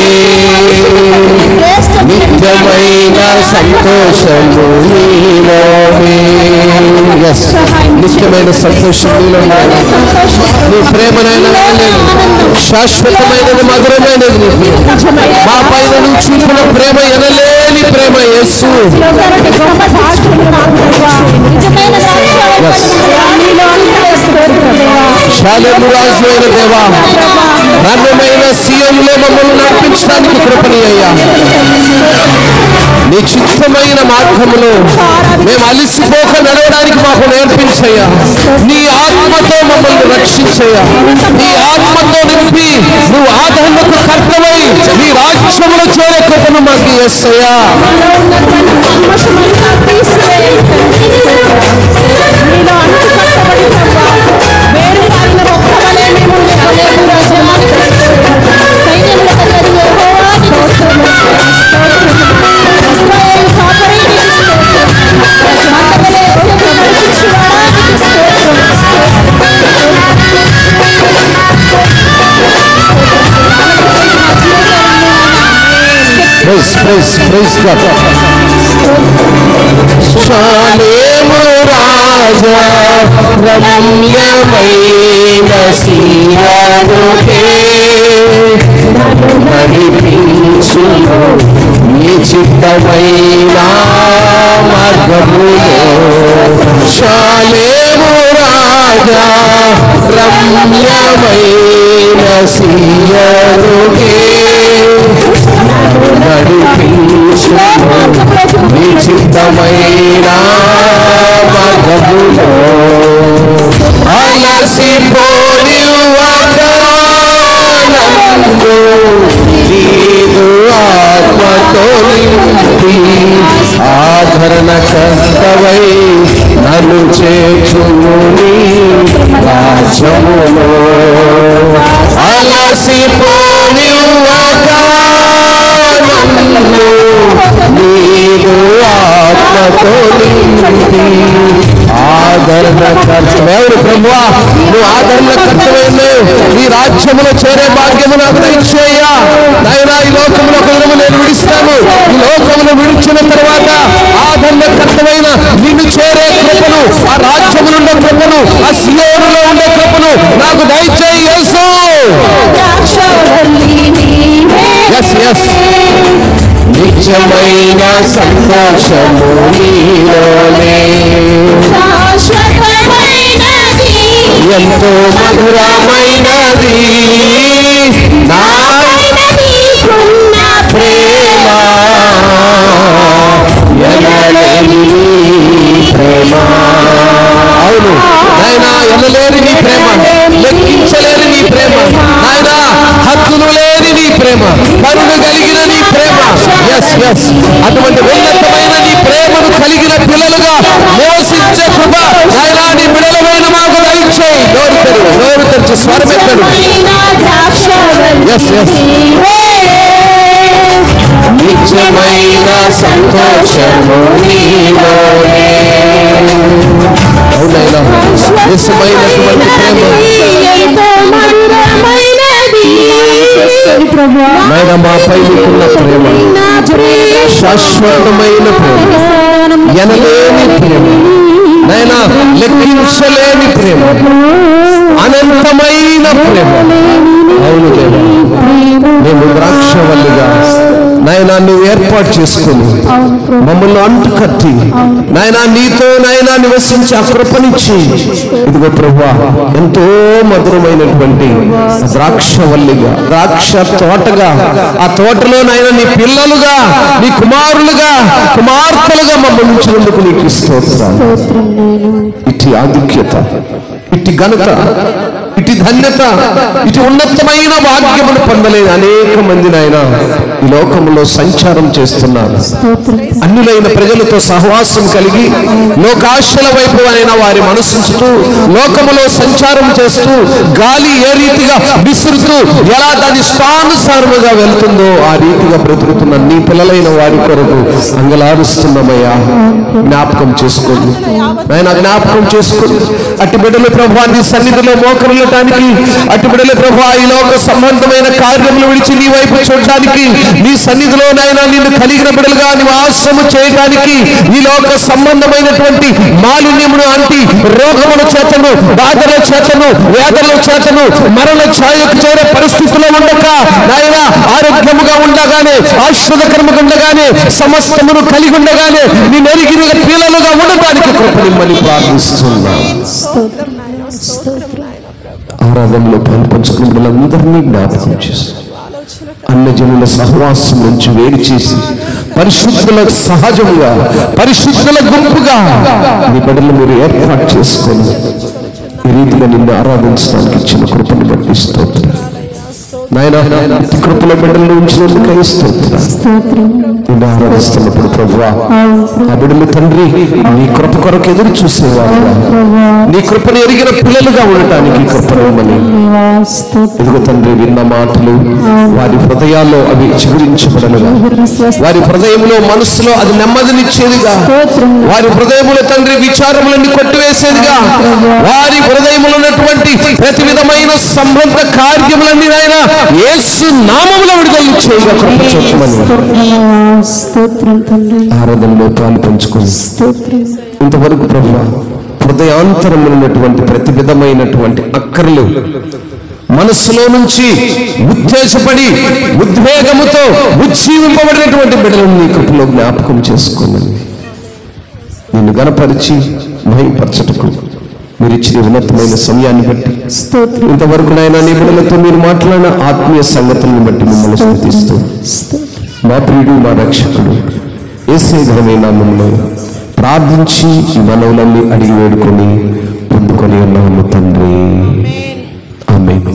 నిత్యమైన సంతోషము నీలోనే. నిత్యమైన సంతోషం నీలో. నీ ప్రేమనైనా శాశ్వతమైనది, మధురమైనది. మా పైన నువ్వు చూపిన ప్రేమ ఎనలేని ప్రేమ యేసు. శాలేము రాజు అయిన దేవా, ధన్యమైన సీఎంలో మమ్మల్ని నడిపించడానికి కృపణీయ్యా. నీ చిత్తమైన మార్గంలో మేము అలిసిపోక నడవడానికి మాకు నేర్పించయ్యా. నీ ఆత్మతో మమ్మల్ని రక్షించయ్యా. నీ ఆత్మతో నింపి నువ్వు ఆదరణకు కర్తవై నీ రాజ్యములో చేరే కృపను మాకు యేసయ్యా. Praise God. శాలేము రాజా రమ్యమైన సీయోనుకే నడిపించుము నీ చిత్తమైన మార్గములో. శాలేము రాజా రమ్యమైన సీయోనుకే నడిపించుము నీ చిత్తమైన మార్గములో. అలసిపోనివ్వక నన్ను నీదు ఆత్మతో నింపి ఆదరణ కర్తవై నన్ను చేర్చుము నీ రాజ్యములో. అలసిపోనివ్వక నీదు ఆత్మతో నింపి ఆదరణ కర్తవై. ఎవరు ప్రభువా? నువ్వు ఆదరణ కర్తవైన నీ రాజ్యములో చేరే భాగ్యము నాకు దయచేయ్యా. నాయనా, ఈ లోకములో ఒక దినము నేను విడిస్తాను. ఈ లోకమును విడిచిన తర్వాత ఆదరణ కర్తవైన నిన్ను చేరే కృపను, ఆ రాజ్యములో ఉండే కృపను, ఆ సియోనులో ఉండే కృపను నాకు దయచేయి యేసు. నిజమైన సంతోషము నీలోనే, ఎంతో మధురమైనది నా ప్రేమ, ఎనలేని ప్రేమ. అవును నాయనా, ఎనలేని నీ ప్రేమ, లెక్కించలేని నీ ప్రేమ నాయనా, హక్కులు లేని నీ ప్రేమ, కరుణ కలిగిన నీ ప్రేమ. అటువంటి ఉన్నతమైన నీ ప్రేమను కలిగిన పిల్లలుగా మోసించే కృప నాయనా నీ బిడలమైన మాకు దయచేయి. నోరు తెరిచి స్వరమెత్తడు. నిజమైన సంతోషము నీలోనే. అవునైనా నిజమైనటువంటి ప్రేమ నాయన మాపై మీకున్న ప్రేమ, శాశ్వతమైన ప్రేమ, ఎనలేని ప్రేమ నాయన, లెక్కించలేని ప్రేమ, అనంతమైన ప్రేమ. అవును దేవా, మేము ద్రాక్షవల్లిగా నాయనా నువ్వు ఏర్పాటు చేసుకుని మమ్మల్ని అంటుకట్టి నాయనా నీతో నాయనా నివసించి ఆ కృపనిచ్చి ఇదిగో ప్రభువా ఎంతో మధురమైనటువంటి ద్రాక్షవల్లిగా, ద్రాక్ష తోటగా, ఆ తోటలో నాయనా నీ పిల్లలుగా, నీ కుమారులుగా, కుమార్తెలుగా మమ్మల్ని ఉంచినందుకు నీకు స్తోత్రాలు. ఇటు ఆధిక్యత, ఇటు ఘనత, ఇటు ధన్యత, ఇటు ఉన్నతమైన భాగ్యమును పొందలేని అనేక మంది నాయన ఈ లోకంలో సంచారం చేస్తున్నారు. అన్యులైన ప్రజలతో సహవాసం కలిగి లోకాశల వైపు అయినా వారి మనసుంచుతూ లోకములో సంచారం చేస్తూ గాలి ఏ రీతిగా విసురుతూ ఎలా దాని స్థానుసారముగా వెళ్తుందో ఆ రీతిగా బ్రతుకుతున్న నీ పిల్లలైన వారి కొరకు అంగలారుస్తున్నామయ్యా. జ్ఞాపకం చేసుకోండి నాయన, జ్ఞాపకం చేసుకోండి. అట్టి బిడ్డలు ప్రభువా నీ సన్నిధిలో మోకరిల్లటానికి, అట్టి బిడ్డలు ప్రభువా ఈ లోక సంబంధమైన కార్యములు విడిచి నీ వైపు చూడటానికి, నీ సన్నిధిలో నాయన నిన్ను కలిగిన బిడ్డలుగా నివాసము చేయడానికి, ఈ లోక సంబంధమైనటువంటి మాలిన్యమును అంటి రోగముల చేతను, బాధల చేతను, వేదనల చేతను, మరణ ఛాయకు చేరే పరిస్థితుల్లో ఉండక నాయన ఆరోగ్యముగా ఉండగానే, ఆశ్రదకరముగా ఉండగానే, సమస్తమును కలిగి ఉండగానే నీ నెరిగిన పిల్లలుగా ఉండటానికి కృపనిమ్మని ప్రార్థిస్తున్నాం. ఆరాధనలో పాల్పంచుకున్న వాళ్ళందరినీ జ్ఞాపకం చేసి అన్యజనుల సహవాసం నుంచి వేడి చేసి పరిశుద్ధుల సహజంగా, పరిశుద్ధుల గుంపుగా నీ బిడ్డలు మీరు ఏర్పాటు చేసుకొని ఈ రీతిగా నిన్ను ఆరాధించడానికి ఇచ్చిన కృపను బట్టి స్తోత్రం నాయనా. ఈ కృపల బిడ్డలను ఉంచినందుకు స్తోత్రం. నిన్ను ఆరాధిస్తున్నప్పుడు ప్రభువా ఆ బిడ్డలు తండ్రి నీ కృప కొరకు ఎదురు చూసేవారు, నీ కృపను ఎరిగిన పిల్లలుగా ఉండటానికి కృపణమని ఎదుగు తండ్రి. విన్న మాటలు వారి హృదయాల్లో అవి చిగురించబడనుగా, వారి హృదయంలో మనసులో అది నెమ్మదినిచ్చేదిగా, వారి హృదయంలో తండ్రి విచారములన్నీ కొట్టివేసేదిగా, వారి హృదయంలో ఉన్నటువంటి ప్రతి విధమైన సంబంధ కార్యములన్నీ ఆయన యేసు నామములో విడుదల చేయగా కృప చూపమని ఆరాధనలో పాలు పంచుకొని ఇంతవరకు ప్రభువా హృదయాంతరమున్నటువంటి ప్రతి విధమైనటువంటి అక్కర్లు మనస్సులో నుంచి ఉద్దేశపడి ఉద్వేగముతో ఉజ్జీవింపబడినటువంటి బిడ్డలను నీ కృపలో జ్ఞాపకం చేసుకోమని నిన్ను గణపరిచి మహిమపరచటకు మీరు ఇచ్చిన ఉన్నతమైన సమయాన్ని బట్టి ఇంతవరకు నాయన నీ బిడ్డలతో మీరు మాట్లాడిన ఆత్మీయ సంగతులను బట్టి మిమ్మల్ని స్తుతిస్తూ మా ప్రియుడు మా రక్షకుడు యేసే ఘనమైన నామములో ప్రార్థించి ఈ మనవులన్నీ అడిగి వేడుకొని పొందుకొని ఉన్నాము తండ్రి. ఆమేన్.